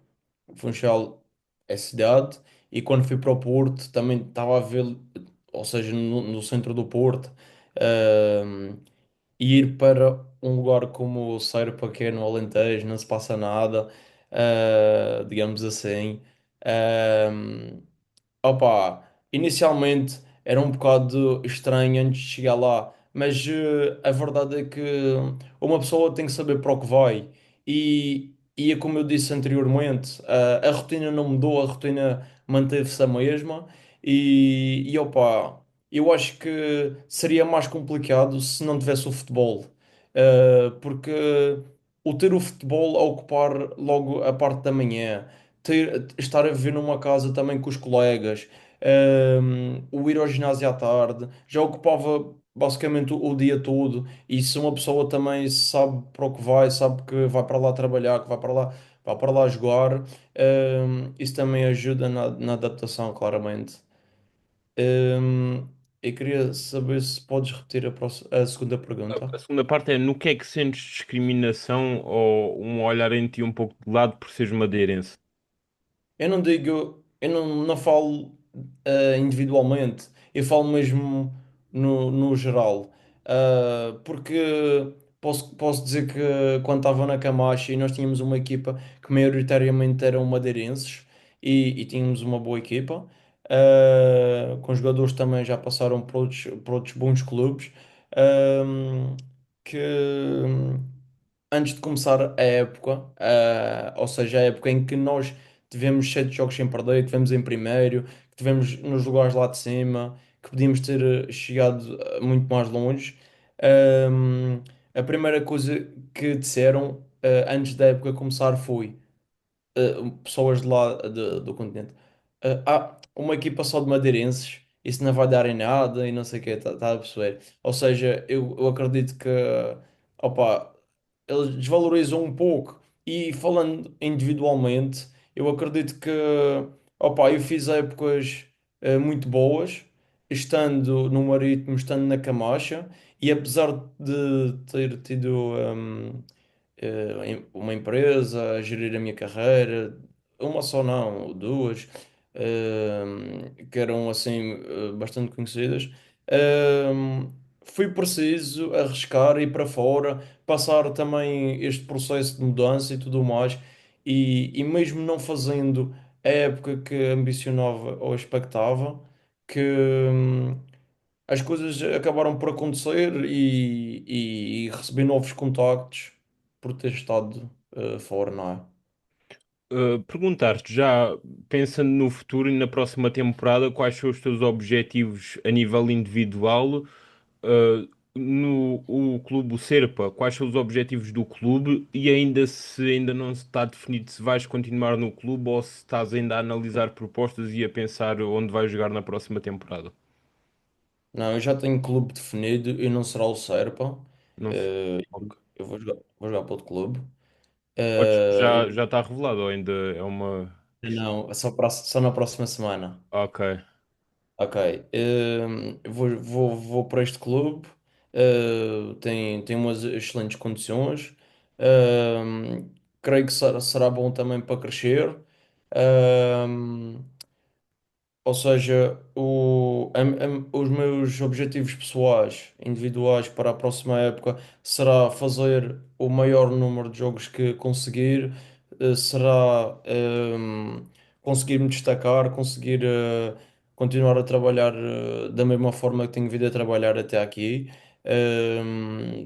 Funchal é cidade, e quando fui para o Porto também estava a ver, ou seja, no centro do Porto, ah, e ir para um lugar como o Serpa, que é no Alentejo, não se passa nada, digamos assim. ah, Opa, inicialmente era um bocado estranho antes de chegar lá, mas a verdade é que uma pessoa tem que saber para o que vai. E é como eu disse anteriormente, a rotina não mudou, a rotina manteve-se a mesma. Opa, eu acho que seria mais complicado se não tivesse o futebol. Porque o ter o futebol a ocupar logo a parte da manhã estar a viver numa casa também com os colegas, o ir ao ginásio à tarde, já ocupava basicamente o dia todo. E se uma pessoa também sabe para o que vai, sabe que vai para lá trabalhar, que vai para lá jogar, isso também ajuda na adaptação, claramente. Um, eu queria saber se podes repetir a segunda pergunta. A segunda parte é no que é que sentes discriminação ou um olhar em ti um pouco de lado por seres madeirense? Eu não falo individualmente, eu falo mesmo no geral. Porque posso dizer que quando estava na Camacha e nós tínhamos uma equipa que maioritariamente eram madeirenses e tínhamos uma boa equipa, com jogadores também já passaram por outros bons clubes, ah, que antes de começar a época, ou seja, a época em que nós tivemos 7 jogos sem perder, que tivemos em primeiro, que tivemos nos lugares lá de cima, que podíamos ter chegado muito mais longe. Ahm, a primeira coisa que disseram antes da época começar foi pessoas de lá do continente. Uma equipa só de madeirenses, isso não vai dar em nada e não sei o quê, tá a perceber? Ou seja, eu acredito que opa, eles desvalorizam um pouco. E falando individualmente, eu acredito que opa, eu fiz épocas muito boas, estando no Marítimo, estando na Camacha, e apesar de ter tido uma empresa, a gerir a minha carreira, uma só não, duas, que eram assim bastante conhecidas. Fui preciso arriscar, ir para fora, passar também este processo de mudança e tudo mais, e mesmo não fazendo a época que ambicionava ou expectava, que as coisas acabaram por acontecer e recebi novos contactos por ter estado fora, não é? Perguntar-te já, pensando no futuro e na próxima temporada, quais são os teus objetivos a nível individual? No o clube, o Serpa, quais são os objetivos do clube e ainda se ainda não está definido se vais continuar no clube ou se estás ainda a analisar propostas e a pensar onde vais jogar na próxima temporada? Não, eu já tenho clube definido e não será o Serpa. Não sei. Eh, Ok. eu vou jogar para outro clube. Já está revelado ou ainda é uma. Não, é só na próxima semana. Ok. Ok. Vou para este clube. Tem umas excelentes condições. Creio que será bom também para crescer. Ehm, Ou seja, os meus objetivos pessoais, individuais para a próxima época será fazer o maior número de jogos que conseguir, será conseguir me destacar, conseguir continuar a trabalhar da mesma forma que tenho vindo a trabalhar até aqui,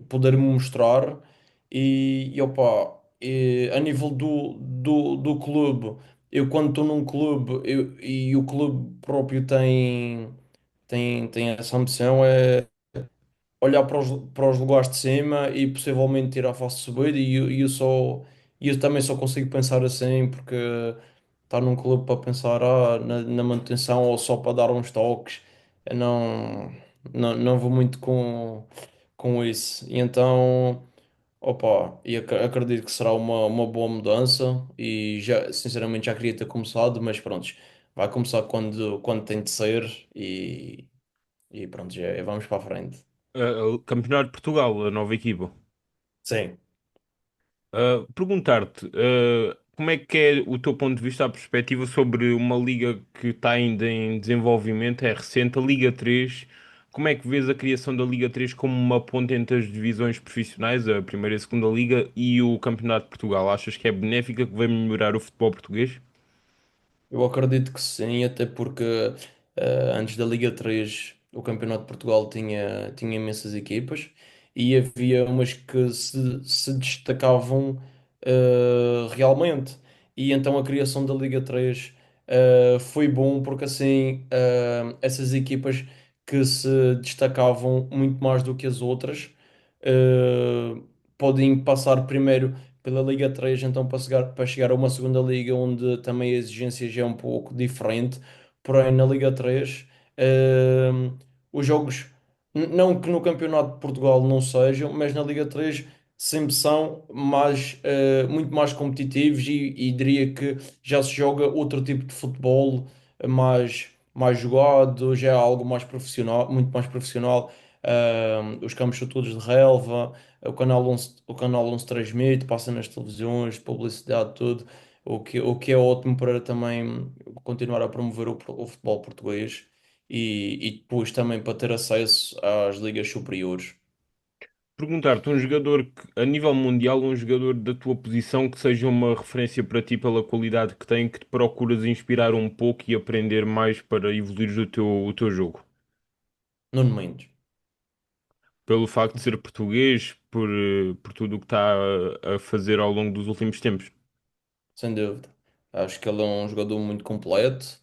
poder-me mostrar e opa, a nível do clube. Eu quando estou num clube e o clube próprio tem essa ambição é olhar para os lugares de cima e possivelmente tirar a fase de subida e eu também só consigo pensar assim porque estar num clube para pensar na manutenção ou só para dar uns toques eu não vou muito com isso e então opa, e acredito que será uma boa mudança e já, sinceramente já queria ter começado, mas pronto, vai começar quando tem de ser e pronto, já vamos para a frente. Campeonato de Portugal, a nova equipa. Sim, Perguntar-te, como é que é o teu ponto de vista, a perspectiva sobre uma liga que está ainda em desenvolvimento, é recente, a Liga 3. Como é que vês a criação da Liga 3 como uma ponte entre as divisões profissionais, a primeira e a segunda liga, e o Campeonato de Portugal? Achas que é benéfica, que vai melhorar o futebol português? eu acredito que sim, até porque antes da Liga 3 o Campeonato de Portugal tinha imensas equipas e havia umas que se destacavam realmente. E então a criação da Liga 3 foi bom porque assim essas equipas que se destacavam muito mais do que as outras uh, podem passar primeiro pela Liga 3, então para chegar a uma segunda liga onde também a exigência já é um pouco diferente. Porém, na Liga 3, os jogos, não que no Campeonato de Portugal não sejam, mas na Liga 3 sempre são muito mais competitivos e diria que já se joga outro tipo de futebol mais jogado, já é algo mais profissional, muito mais profissional. Os campos são todos de relva, o canal 11 transmite, passa nas televisões, publicidade, tudo, o que é ótimo para também continuar a promover o futebol português e depois também para ter acesso às ligas superiores. Perguntar-te, um jogador que, a nível mundial, um jogador da tua posição que seja uma referência para ti pela qualidade que tem, que te procuras inspirar um pouco e aprender mais para evoluir o teu jogo. Nuno Mendes, Pelo facto de ser português, por tudo o que está a fazer ao longo dos últimos tempos. sem dúvida. Acho que ele é um jogador muito completo,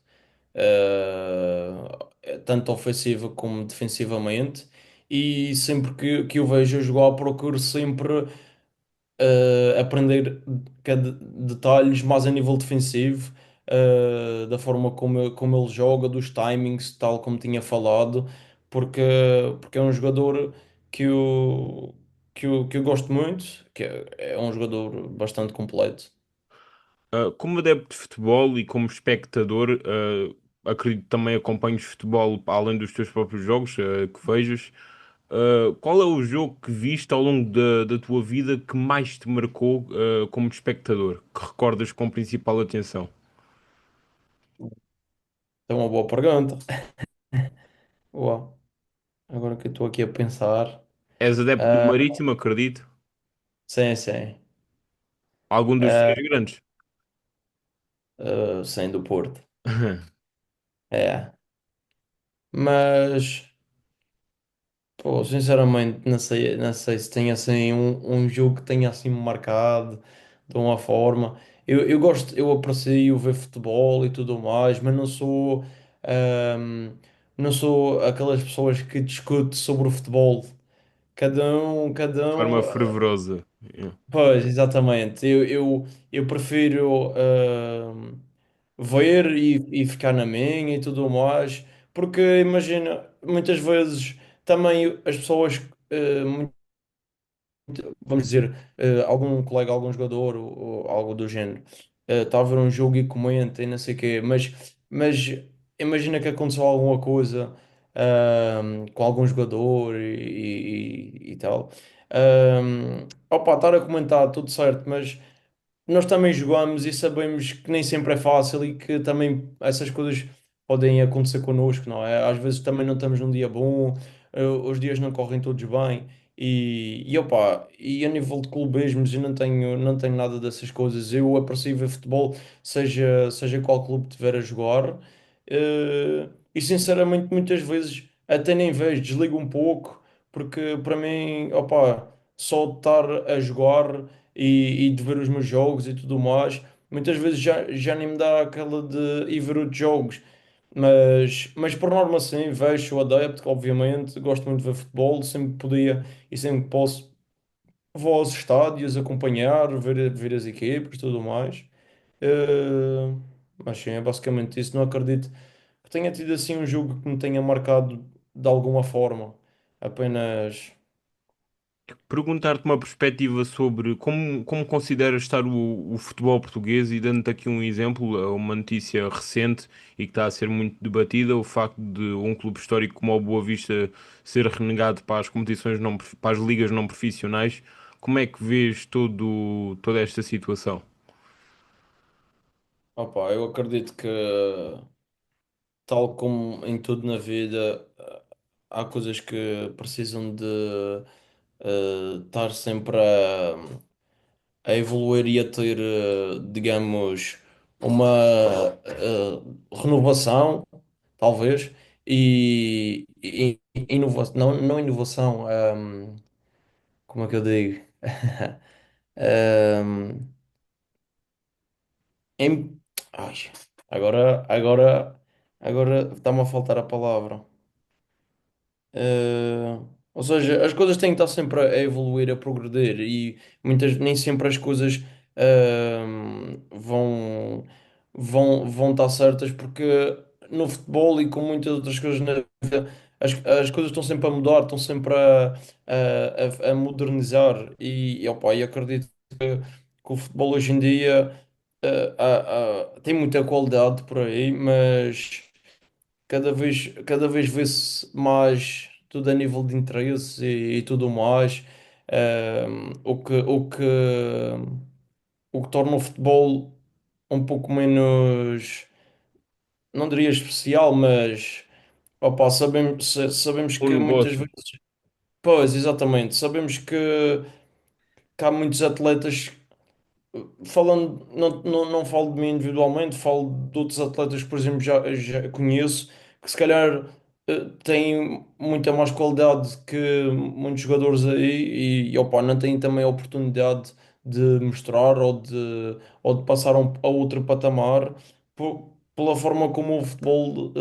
tanto ofensiva como defensivamente. E sempre que o vejo a jogar, procuro sempre aprender cada detalhes mais a nível defensivo, da forma como ele joga, dos timings, tal como tinha falado, porque, porque é um jogador que eu gosto muito, que é um jogador bastante completo. Como adepto de futebol e como espectador, acredito que também acompanhas futebol além dos teus próprios jogos, que vejas. Qual é o jogo que viste ao longo da tua vida que mais te marcou, como espectador, que recordas com principal atenção? É uma boa pergunta. Uau. Agora que eu estou aqui a pensar. És adepto do ah, Marítimo, acredito. sim, sim. Algum dos Ah, três grandes. sim, do Porto. É. Mas. Pô, sinceramente, não sei se tem assim um jogo que tenha assim marcado de uma forma. eu gosto, eu aprecio ver futebol e tudo mais, mas ahm, não sou aquelas pessoas que discutem sobre o futebol. Cada De forma um. fervorosa. Yeah. Pois, exatamente. Eu prefiro ver e ficar na minha e tudo mais, porque imagina, muitas vezes também as pessoas, vamos dizer, algum colega, algum jogador ou algo do género, está a ver um jogo e comenta e não sei o quê, mas imagina que aconteceu alguma coisa com algum jogador e tal. Opa, estar a comentar tudo certo, mas nós também jogamos e sabemos que nem sempre é fácil e que também essas coisas podem acontecer connosco, não é? Às vezes também não estamos num dia bom, os dias não correm todos bem opa, e a nível de clubismos eu não tenho nada dessas coisas. Eu aprecio ver futebol, seja qual clube tiver a jogar, e sinceramente muitas vezes até nem vejo, desligo um pouco, porque para mim, opa, só de estar a jogar e de ver os meus jogos e tudo mais. Muitas vezes já nem me dá aquela de ir ver outros jogos, mas por norma sim, vejo, sou adepto, obviamente, gosto muito de ver futebol, sempre que podia e sempre que posso, vou aos estádios acompanhar, ver as equipas e tudo mais. Eh, mas sim, é basicamente isso. Não acredito que tenha tido assim um jogo que me tenha marcado de alguma forma. Apenas. Perguntar-te uma perspectiva sobre como consideras estar o futebol português e dando-te aqui um exemplo, uma notícia recente e que está a ser muito debatida, o facto de um clube histórico como o Boa Vista ser renegado para as competições não, para as ligas não profissionais. Como é que vês toda esta situação? Opa, eu acredito que, tal como em tudo na vida, há coisas que precisam de estar sempre a evoluir e a ter, digamos, uma renovação, talvez, e inovação, não inovação, como é que eu digo? Ahm, em, ai, agora está-me a faltar a palavra. Eh, ou seja, as coisas têm que estar sempre a evoluir, a progredir e nem sempre as coisas vão estar certas porque no futebol e com muitas outras coisas na vida as coisas estão sempre a mudar, estão sempre a modernizar opa, e acredito que o futebol hoje em dia tem muita qualidade por aí, mas cada vez vê-se mais tudo a nível de interesse e tudo mais, o que torna o futebol um pouco menos, não diria especial, mas opa, sabemos Um que muitas negócio. vezes, pois, exatamente, sabemos que há muitos atletas. Falando, não falo de mim individualmente, falo de outros atletas que, por exemplo, já conheço, que se calhar têm muita mais qualidade que muitos jogadores aí opa, não têm também a oportunidade de mostrar ou de passar a outro patamar pela forma como o futebol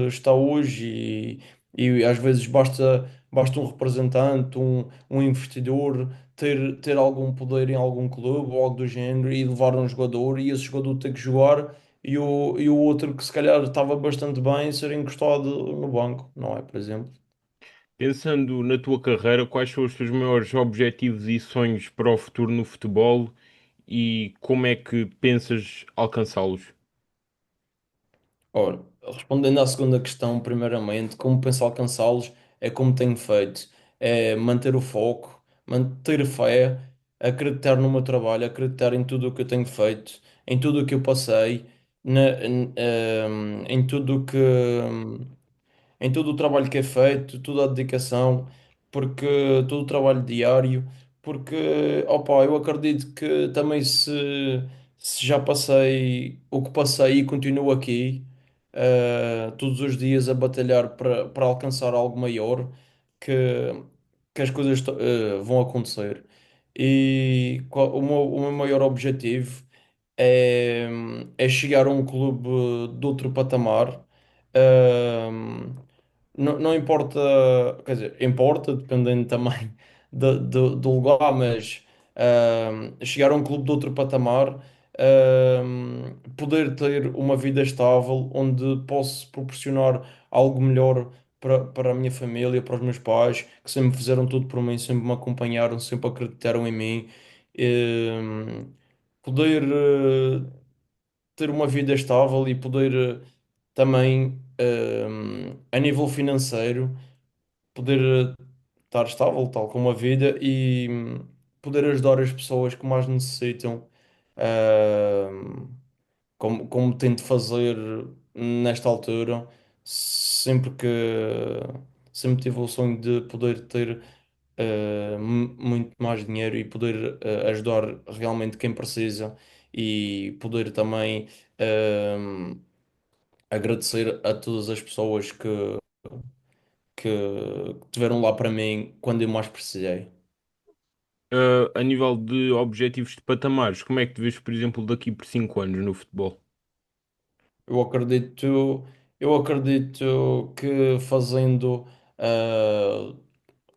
está hoje e às vezes basta um representante, um investidor ter algum poder em algum clube ou algo do género e levar um jogador e esse jogador ter que jogar e o outro que se calhar estava bastante bem ser encostado no banco, não é? Por exemplo. Pensando na tua carreira, quais são os teus maiores objetivos e sonhos para o futuro no futebol e como é que pensas alcançá-los? Ora, respondendo à segunda questão, primeiramente, como penso alcançá-los, é como tenho feito, é manter o foco, manter fé, acreditar no meu trabalho, acreditar em tudo o que eu tenho feito, em tudo o que eu passei, em tudo o que em todo o trabalho que é feito, toda a dedicação, porque todo o trabalho diário, porque opa, eu acredito que também se já passei o que passei e continuo aqui, todos os dias a batalhar para alcançar algo maior, que, que as coisas vão acontecer. O meu maior objetivo. é, é chegar a um clube de outro patamar. Ahm, não importa, quer dizer, importa, dependendo também do lugar, mas chegar a um clube de outro patamar, poder ter uma vida estável, onde posso proporcionar algo melhor para a minha família, para os meus pais, que sempre fizeram tudo por mim, sempre me acompanharam, sempre acreditaram em mim. Poder ter uma vida estável e poder também, a nível financeiro, poder estar estável, tal como a vida, e poder ajudar as pessoas que mais necessitam, como tento fazer nesta altura, sempre que sempre tive o sonho de poder ter muito mais dinheiro e poder ajudar realmente quem precisa e poder também agradecer a todas as pessoas que estiveram lá para mim quando eu mais precisei. A nível de objetivos de patamares, como é que te vês, por exemplo, daqui por 5 anos no futebol? Eu acredito, eu acredito que fazendo, ah,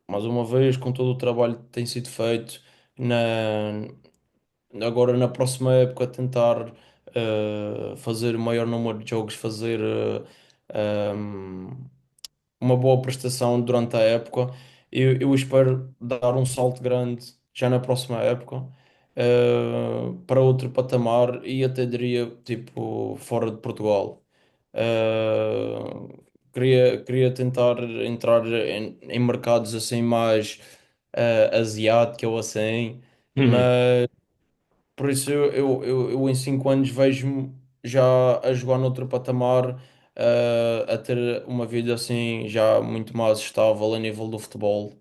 mais uma vez, com todo o trabalho que tem sido feito, na, agora na próxima época tentar fazer o maior número de jogos, fazer uma boa prestação durante a época. Eu espero dar um salto grande já na próxima época, para outro patamar e até diria tipo fora de Portugal. Queria tentar entrar em mercados assim mais asiáticos ou assim, Uhum. por isso eu em 5 anos vejo-me já a jogar noutro patamar, a ter uma vida assim já muito mais estável a nível do futebol,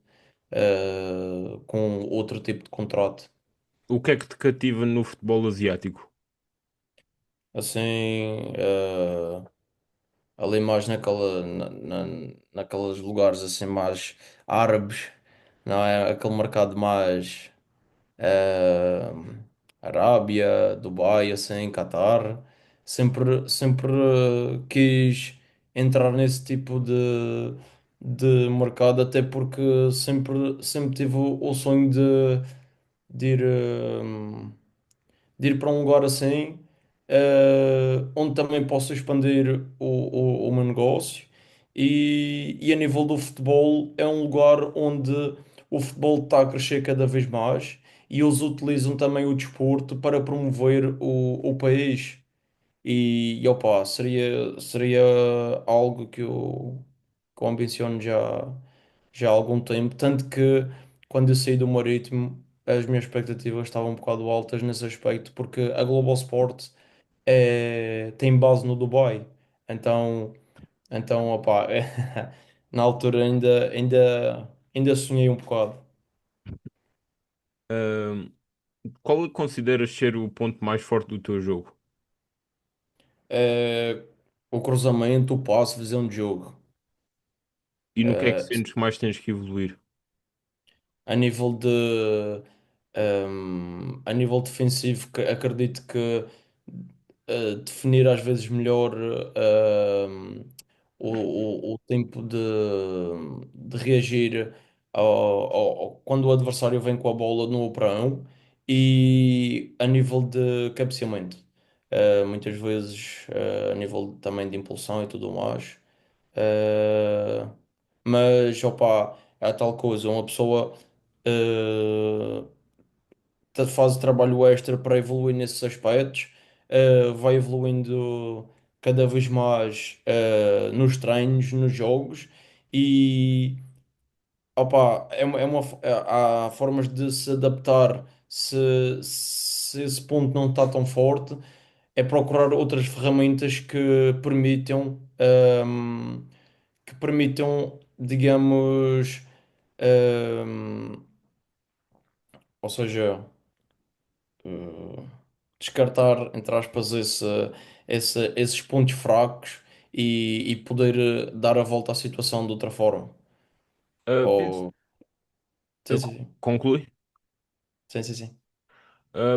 com outro tipo de contrato. O que é que te cativa no futebol asiático? Assim, ali mais naqueles lugares assim mais árabes, não é? Aquele mercado mais eh, Arábia, Dubai, assim, Qatar. Sempre quis entrar nesse tipo de mercado, até porque sempre tive o sonho de ir, de ir para um lugar assim, onde também posso expandir o meu negócio. E a nível do futebol, é um lugar onde o futebol está a crescer cada vez mais e eles utilizam também o desporto para promover o país. E opa, seria algo que eu ambiciono já há algum tempo. Tanto que quando eu saí do Marítimo, as minhas expectativas estavam um bocado altas nesse aspecto, porque a Global Sport tem base no Dubai. Então, então opa, na altura ainda sonhei um bocado. Ahm, Qual é que consideras ser o ponto mais forte do teu jogo? Eh, o cruzamento, o passe, visão de jogo. E no que é que Eh, sentes que mais tens que evoluir? a nível a nível defensivo, acredito que definir às vezes melhor o tempo de reagir quando o adversário vem com a bola no operão e a nível de cabeceamento. Muitas vezes a nível também de impulsão e tudo mais. Uh, mas, opa, é a tal coisa, uma pessoa faz trabalho extra para evoluir nesses aspectos, vai evoluindo cada vez mais nos treinos, nos jogos e, opa, há formas de se adaptar se esse ponto não está tão forte, é procurar outras ferramentas que permitam, digamos, hum, ou seja, eh, descartar, entre aspas, esses pontos fracos e poder dar a volta à situação de outra forma. Ah, Ou, sim, sim, sim. conclui? Sim, sim, sim.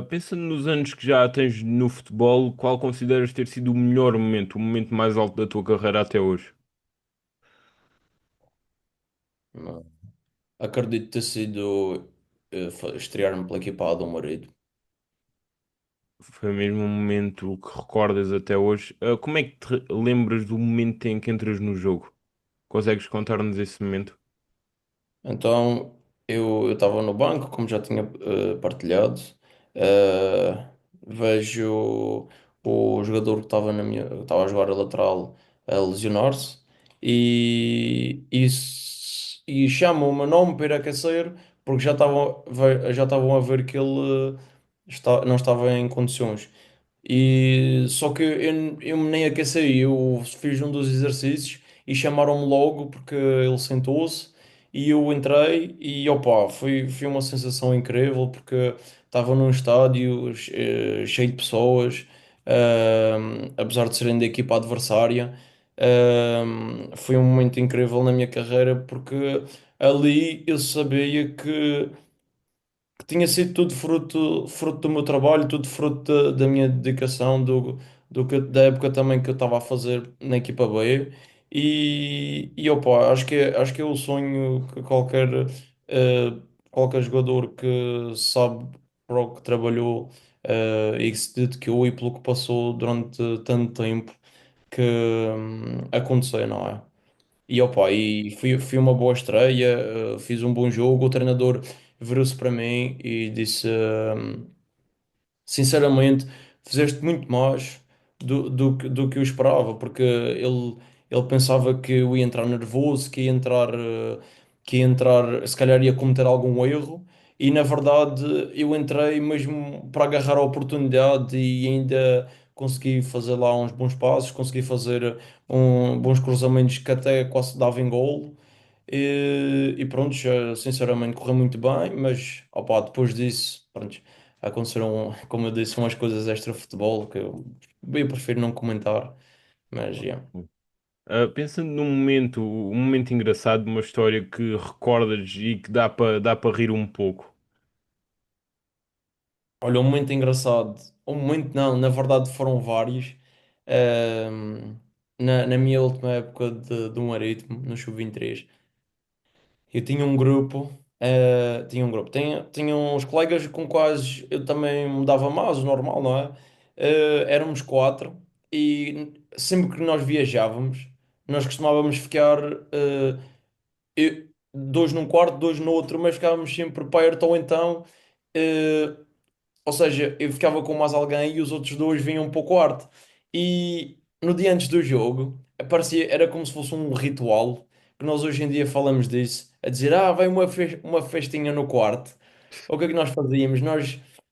Pensando nos anos que já tens no futebol, qual consideras ter sido o melhor momento, o momento mais alto da tua carreira até hoje? Não. Acredito ter sido estrear-me pela equipa A do marido. Foi mesmo um momento que recordas até hoje. Como é que te lembras do momento em que entras no jogo? Consegues contar-nos esse momento? Então eu estava no banco, como já tinha partilhado, eh, vejo o jogador que estava estava a jogar a lateral a lesionar-se e chamam o meu nome para ir aquecer porque já estavam a ver que ele não estava em condições. E só que eu nem aqueci, eu fiz um dos exercícios e chamaram-me logo porque ele sentou-se e eu entrei e opa, foi uma sensação incrível porque estava num estádio cheio de pessoas, apesar de serem da equipa adversária. Foi um momento incrível na minha carreira porque ali eu sabia que tinha sido tudo fruto do meu trabalho, tudo fruto da minha dedicação, da época também que eu estava a fazer na equipa B. Opa, acho que é o sonho que qualquer jogador que sabe para o que trabalhou e que se dedicou e pelo que passou durante tanto tempo que aconteceu, não é? E opa, foi uma boa estreia, fiz um bom jogo. O treinador virou-se para mim e disse: sinceramente, fizeste muito mais do que eu esperava, porque ele pensava que eu ia entrar nervoso, que ia entrar, se calhar ia cometer algum erro, e na verdade eu entrei mesmo para agarrar a oportunidade e ainda consegui fazer lá uns bons passos, consegui fazer bons cruzamentos que até quase dava em golo. E pronto, já, sinceramente correu muito bem, mas opá, depois disso, pronto, aconteceram, como eu disse, umas coisas extra-futebol que eu prefiro não comentar, mas yeah. Pensando num momento, um momento engraçado, uma história que recordas e que dá para rir um pouco. Olha, um momento engraçado, um momento não, na verdade foram vários. Ahm, na minha última época de um marítimo, no Sub-23, eu tinha um grupo, tinha uns colegas com quais eu também me dava mais, o normal, não é? Éramos quatro e sempre que nós viajávamos, nós costumávamos ficar dois num quarto, dois no outro, mas ficávamos sempre perto ou então. eh, ou seja, eu ficava com mais alguém e os outros dois vinham para o quarto. E no dia antes do jogo, era como se fosse um ritual, que nós hoje em dia falamos disso, a dizer, vai uma festinha no quarto. O que é que nós fazíamos?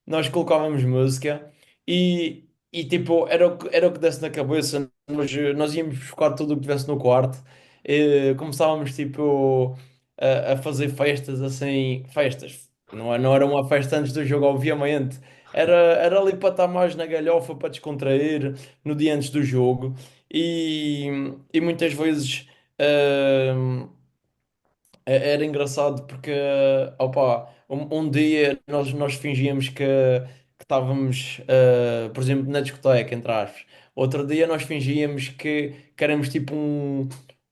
Nós colocávamos música e tipo, era o que desse na cabeça. Nós íamos buscar tudo o que tivesse no quarto. Começávamos tipo a fazer festas assim, festas. Não era uma festa antes do jogo, obviamente. Era ali para estar mais na galhofa, para descontrair no dia antes do jogo. E, e muitas vezes. hum, era engraçado porque, opa, um dia nós fingíamos que estávamos, por exemplo, na discoteca, entre aspas. Outro dia nós fingíamos que éramos tipo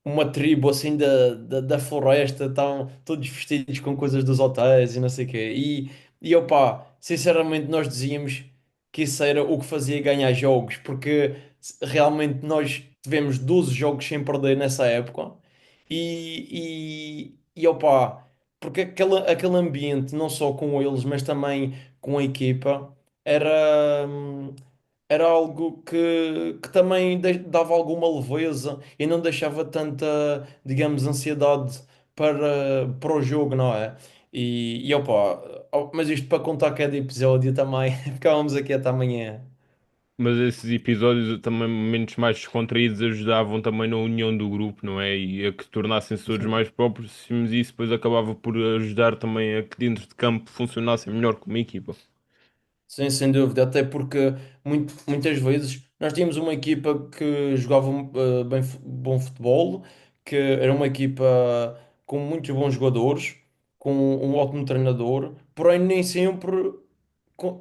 uma tribo assim da floresta, estavam todos vestidos com coisas dos hotéis e não sei o quê. Opa, sinceramente nós dizíamos que isso era o que fazia ganhar jogos, porque realmente nós tivemos 12 jogos sem perder nessa época. Opa, porque aquele ambiente, não só com eles, mas também com a equipa, era, hum, era algo que também dava alguma leveza e não deixava tanta, digamos, ansiedade para o jogo, não é? Opa, mas isto para contar cada episódio também, ficávamos aqui até amanhã. Mas esses episódios também, momentos mais descontraídos, ajudavam também na união do grupo, não é? E a que tornassem-se todos mais próximos, e isso depois acabava por ajudar também a que dentro de campo funcionassem melhor como equipa. Sim, sem dúvida, até porque muitas vezes nós tínhamos uma equipa que jogava bom futebol, que era uma equipa com muitos bons jogadores, com um ótimo treinador, porém nem sempre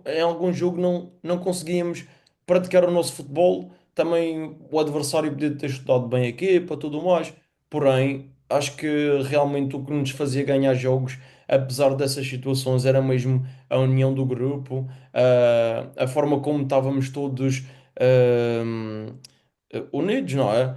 em algum jogo não conseguíamos praticar o nosso futebol. Também o adversário podia ter estudado bem a equipa, tudo mais. Porém, acho que realmente o que nos fazia ganhar jogos, apesar dessas situações, era mesmo a união do grupo, a forma como estávamos todos unidos, não é?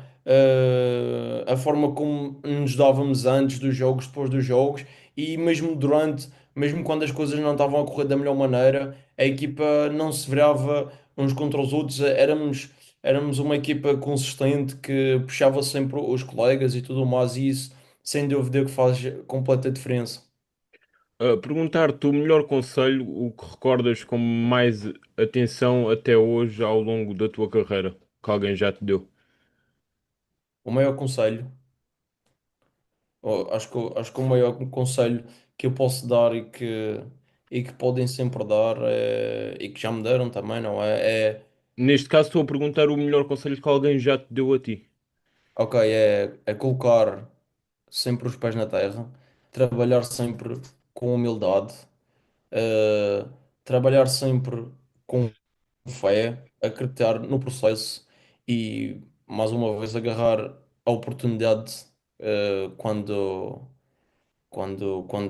A forma como nos dávamos antes dos jogos, depois dos jogos e mesmo durante, mesmo quando as coisas não estavam a correr da melhor maneira, a equipa não se virava uns contra os outros, éramos uma equipa consistente que puxava sempre os colegas e tudo mais, e isso sem dúvida que faz completa diferença. Perguntar-te o melhor conselho, o que recordas com mais atenção até hoje ao longo da tua carreira, que alguém já te deu. O maior conselho. Acho que o maior conselho que eu posso dar e que podem sempre dar e que já me deram também, não é? Neste caso, estou a perguntar o melhor conselho que alguém já te deu a ti. Ok, é colocar sempre os pés na terra, trabalhar sempre com humildade, eh, trabalhar sempre com fé, acreditar no processo e, mais uma vez, agarrar a oportunidade quando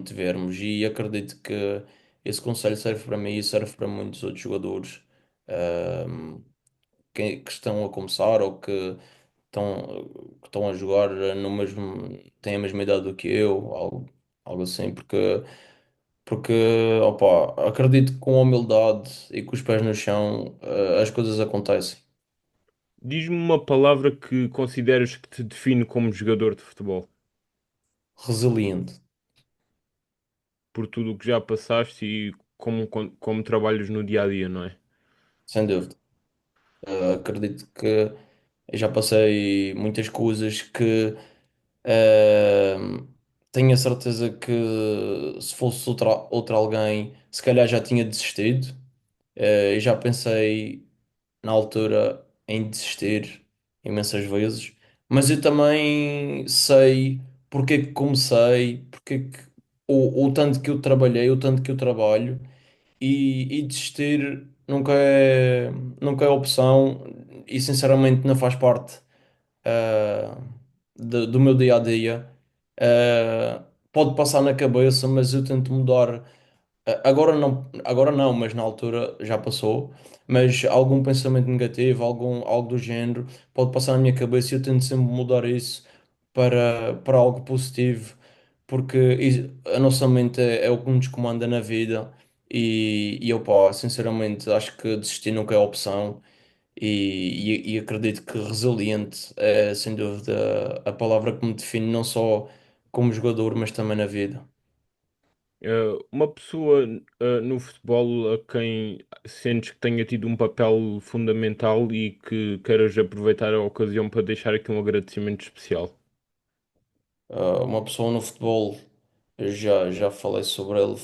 tivermos. E acredito que esse conselho serve para mim e serve para muitos outros jogadores que estão a começar ou que estão a jogar no mesmo, têm a mesma idade do que eu, algo assim, porque opa, acredito que com humildade e com os pés no chão as coisas acontecem. Diz-me uma palavra que consideras que te define como jogador de futebol, Resiliente, por tudo o que já passaste e como trabalhas no dia a dia, não é? sem dúvida. Acredito que eu já passei muitas coisas que tenho a certeza que se fosse outra alguém, se calhar já tinha desistido. Eu já pensei na altura em desistir imensas vezes, mas eu também sei porque é que comecei, o tanto que eu trabalhei, o tanto que eu trabalho, e desistir nunca é opção e sinceramente não faz parte ah, do meu dia a dia. Pode passar na cabeça, mas eu tento mudar. Agora não, mas na altura já passou. Mas algum pensamento negativo, algo do género, pode passar na minha cabeça e eu tento sempre mudar isso para algo positivo, porque a nossa mente é o que nos comanda na vida. E eu, pá, sinceramente, acho que desistir nunca é opção. E acredito que resiliente é sem dúvida a palavra que me define não só como jogador, mas também na vida. Uma pessoa no futebol a quem sentes que tenha tido um papel fundamental e que queiras aproveitar a ocasião para deixar aqui um agradecimento especial. Uma pessoa no futebol, eu já falei sobre ele,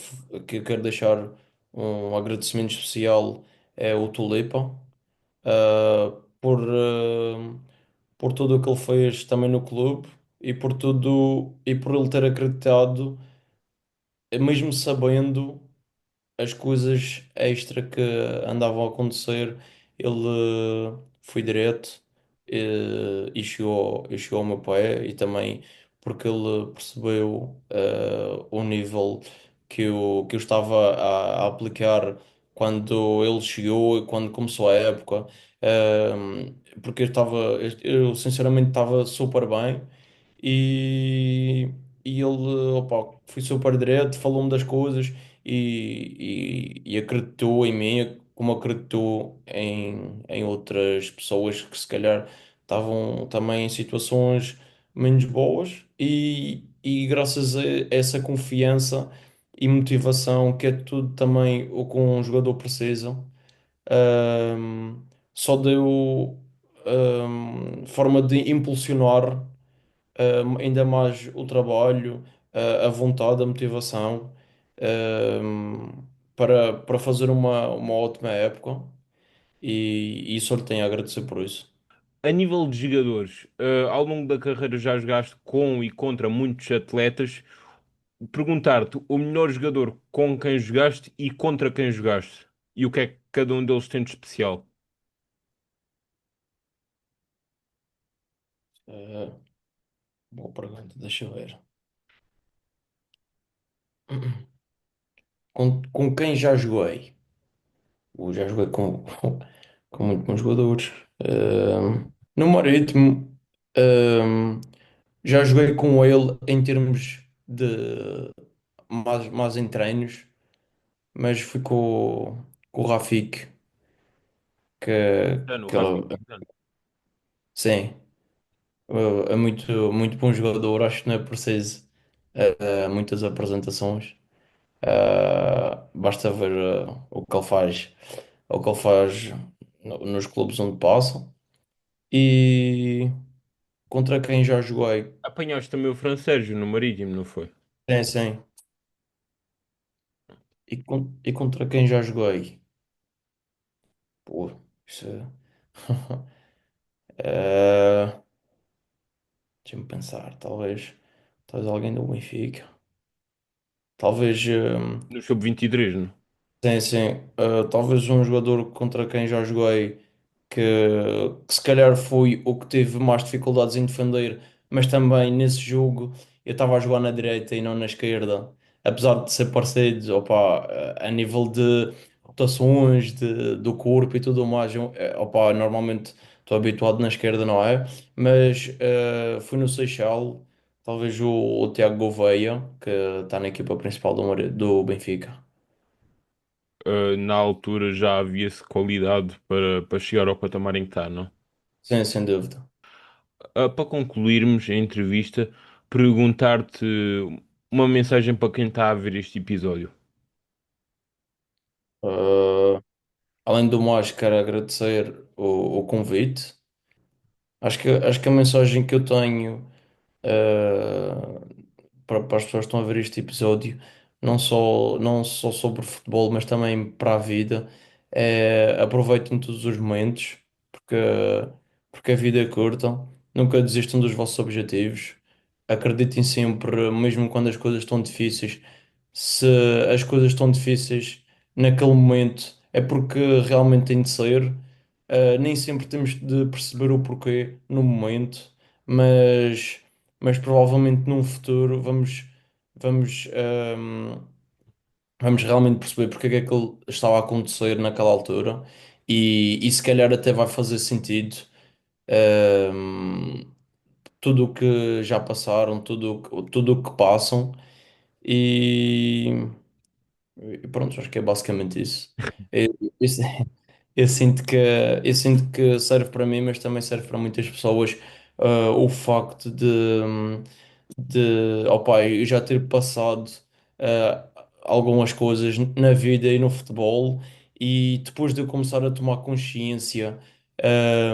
que eu quero deixar um agradecimento especial é o Tulipa, por tudo o que ele fez também no clube e por ele ter acreditado, mesmo sabendo as coisas extra que andavam a acontecer, ele foi direto e chegou ao meu pé e também porque ele percebeu o nível que eu estava a aplicar quando ele chegou e quando começou a época. Porque eu sinceramente estava super bem e, e ele, opa, foi super direto, falou-me das coisas e acreditou em mim, como acreditou em outras pessoas que se calhar estavam também em situações menos boas e graças a essa confiança e motivação que é tudo também o que um jogador precisa, ahm, só deu forma de impulsionar ainda mais o trabalho, a vontade, a motivação, para fazer uma ótima época e só lhe tenho a agradecer por isso. A nível de jogadores, ao longo da carreira já jogaste com e contra muitos atletas. Perguntar-te o melhor jogador com quem jogaste e contra quem jogaste. e o que é que cada um deles tem de especial? Eh, boa pergunta, deixa eu ver. Com quem já joguei? Já joguei com muito bons jogadores. No Marítimo, ahm, já joguei com ele em termos de mais em treinos, mas fui com o Rafik, É, no que Rafik ele, Pitano. sim, é muito bom jogador. Acho que não é preciso muitas apresentações. Basta ver o que ele faz, o que ele faz nos clubes onde passa. E contra quem já joguei? Apanhaste também o Francérgio no Marítimo, não foi? Sim, sim. E contra quem já joguei? Pô, isso é... Eh, deixa-me pensar, talvez alguém do Benfica. Talvez, No Sub-23, não? sim, sim. Talvez um jogador contra quem já joguei que, que se calhar foi o que teve mais dificuldades em defender, mas também nesse jogo eu estava a jogar na direita e não na esquerda. Apesar de ser parecidos, opa, a nível de rotações do corpo e tudo mais, opa, normalmente estou habituado na esquerda, não é? Mas fui no Seixal, talvez o Tiago Gouveia, que está na equipa principal do Benfica. Na altura já havia-se qualidade para chegar ao patamar em que está, não? Sim, sem dúvida. Para concluirmos a entrevista, perguntar-te uma mensagem para quem está a ver este episódio. Uh, Além do mais, quero agradecer o convite. Acho que a mensagem que eu tenho para as pessoas que estão a ver este episódio, não só sobre futebol, mas também para a vida, aproveitem todos os momentos, porque, porque a vida é curta, nunca desistam dos vossos objetivos, acreditem sempre, mesmo quando as coisas estão difíceis. Se as coisas estão difíceis naquele momento, é porque realmente tem de ser. Nem sempre temos de perceber o porquê no momento, mas provavelmente num futuro vamos, vamos realmente perceber porque é que aquilo estava a acontecer naquela altura e se calhar até vai fazer sentido, ahm, tudo o que já passaram, tudo o que passam e, e pronto, acho que é basicamente isso. Eu, eu, eu sinto que serve para mim, mas também serve para muitas pessoas, o facto opa, eu já ter passado algumas coisas na vida e no futebol, e depois de eu começar a tomar consciência,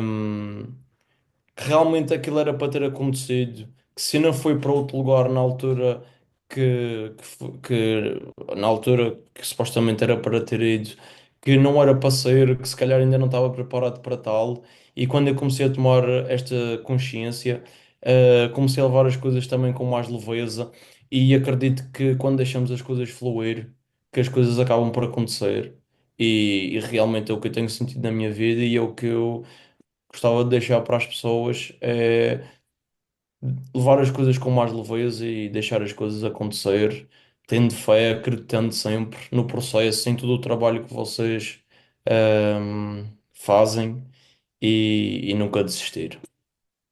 hum, que realmente aquilo era para ter acontecido, que se não foi para outro lugar na altura na altura que supostamente era para ter ido, que não era para ser, que se calhar ainda não estava preparado para tal, e quando eu comecei a tomar esta consciência, comecei a levar as coisas também com mais leveza, e acredito que quando deixamos as coisas fluir, que as coisas acabam por acontecer. E realmente é o que eu tenho sentido na minha vida e é o que eu gostava de deixar para as pessoas levar as coisas com mais leveza e deixar as coisas acontecer, tendo fé, acreditando sempre no processo, em todo o trabalho que vocês fazem e nunca desistir.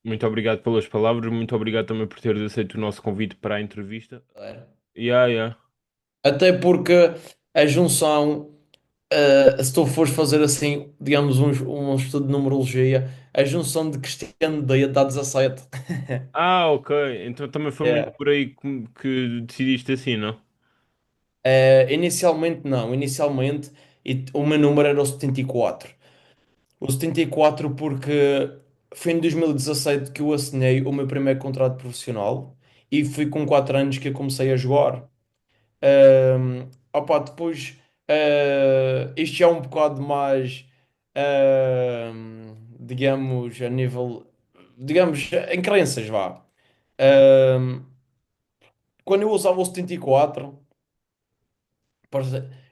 Muito obrigado pelas palavras, muito obrigado também por teres aceito o nosso convite para a entrevista. Claro. Yeah, yeah. Até porque a junção, se tu fores fazer assim, digamos, um estudo de numerologia, a junção de Cristiano de Deia dá 17. Ah, ok. Então também foi muito É. por aí que decidiste assim, não? Inicialmente não, inicialmente o meu número era o 74. O 74 porque foi em 2017 que eu assinei o meu primeiro contrato profissional e foi com 4 anos que eu comecei a jogar. Opa, depois isto já é um bocado mais, digamos, a nível, digamos, em crenças, vá. Ahm, Quando eu usava o 74,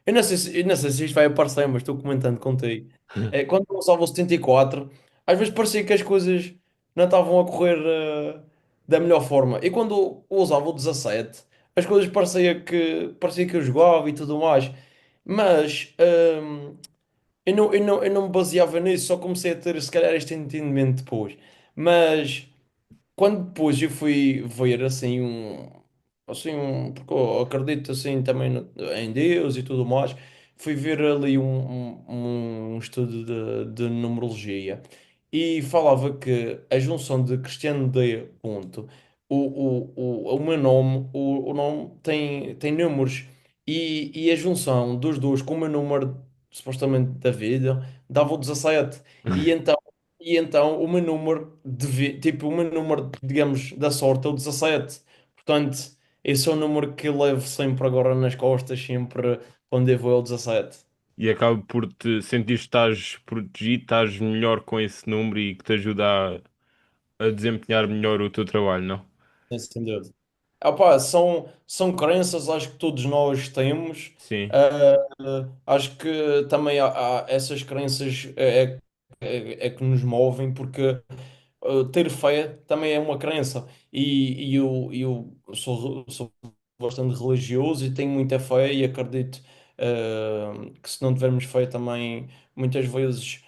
eu não sei se isto vai aparecer, mas estou comentando contigo. É, quando eu usava o 74, às vezes parecia que as coisas não estavam a correr da melhor forma. E quando eu usava o 17, as coisas parecia que eu jogava e tudo mais. Mas eu não me baseava nisso, só comecei a ter se calhar este entendimento depois. Mas. Quando depois eu fui ver porque eu acredito assim também em Deus e tudo mais, fui ver ali um estudo de numerologia e falava que a junção de Cristiano D. Ponto, o meu nome, o nome tem números e a junção dos dois com o meu número supostamente da vida dava o 17. E então e então o meu número tipo, o meu número, digamos, da sorte é o 17. Portanto, esse é o número que eu levo sempre agora nas costas, sempre quando eu vou é o 17. E acaba por te sentir que estás protegido, estás melhor com esse número e que te ajuda a desempenhar melhor o teu trabalho, não? Sem dúvida. Ah, pá, são crenças, acho que todos nós temos. Sim, Acho que também há essas crenças é que nos movem, porque ter fé também é uma crença. E eu sou bastante religioso e tenho muita fé e acredito que se não tivermos fé também, muitas vezes,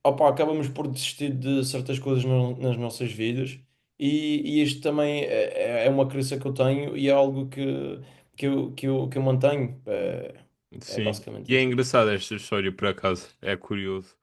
opá, acabamos por desistir de certas coisas nas nossas vidas. E isto também é uma crença que eu tenho e é algo que eu mantenho. É sim. basicamente E é isso. engraçado esta história, por acaso. É curioso.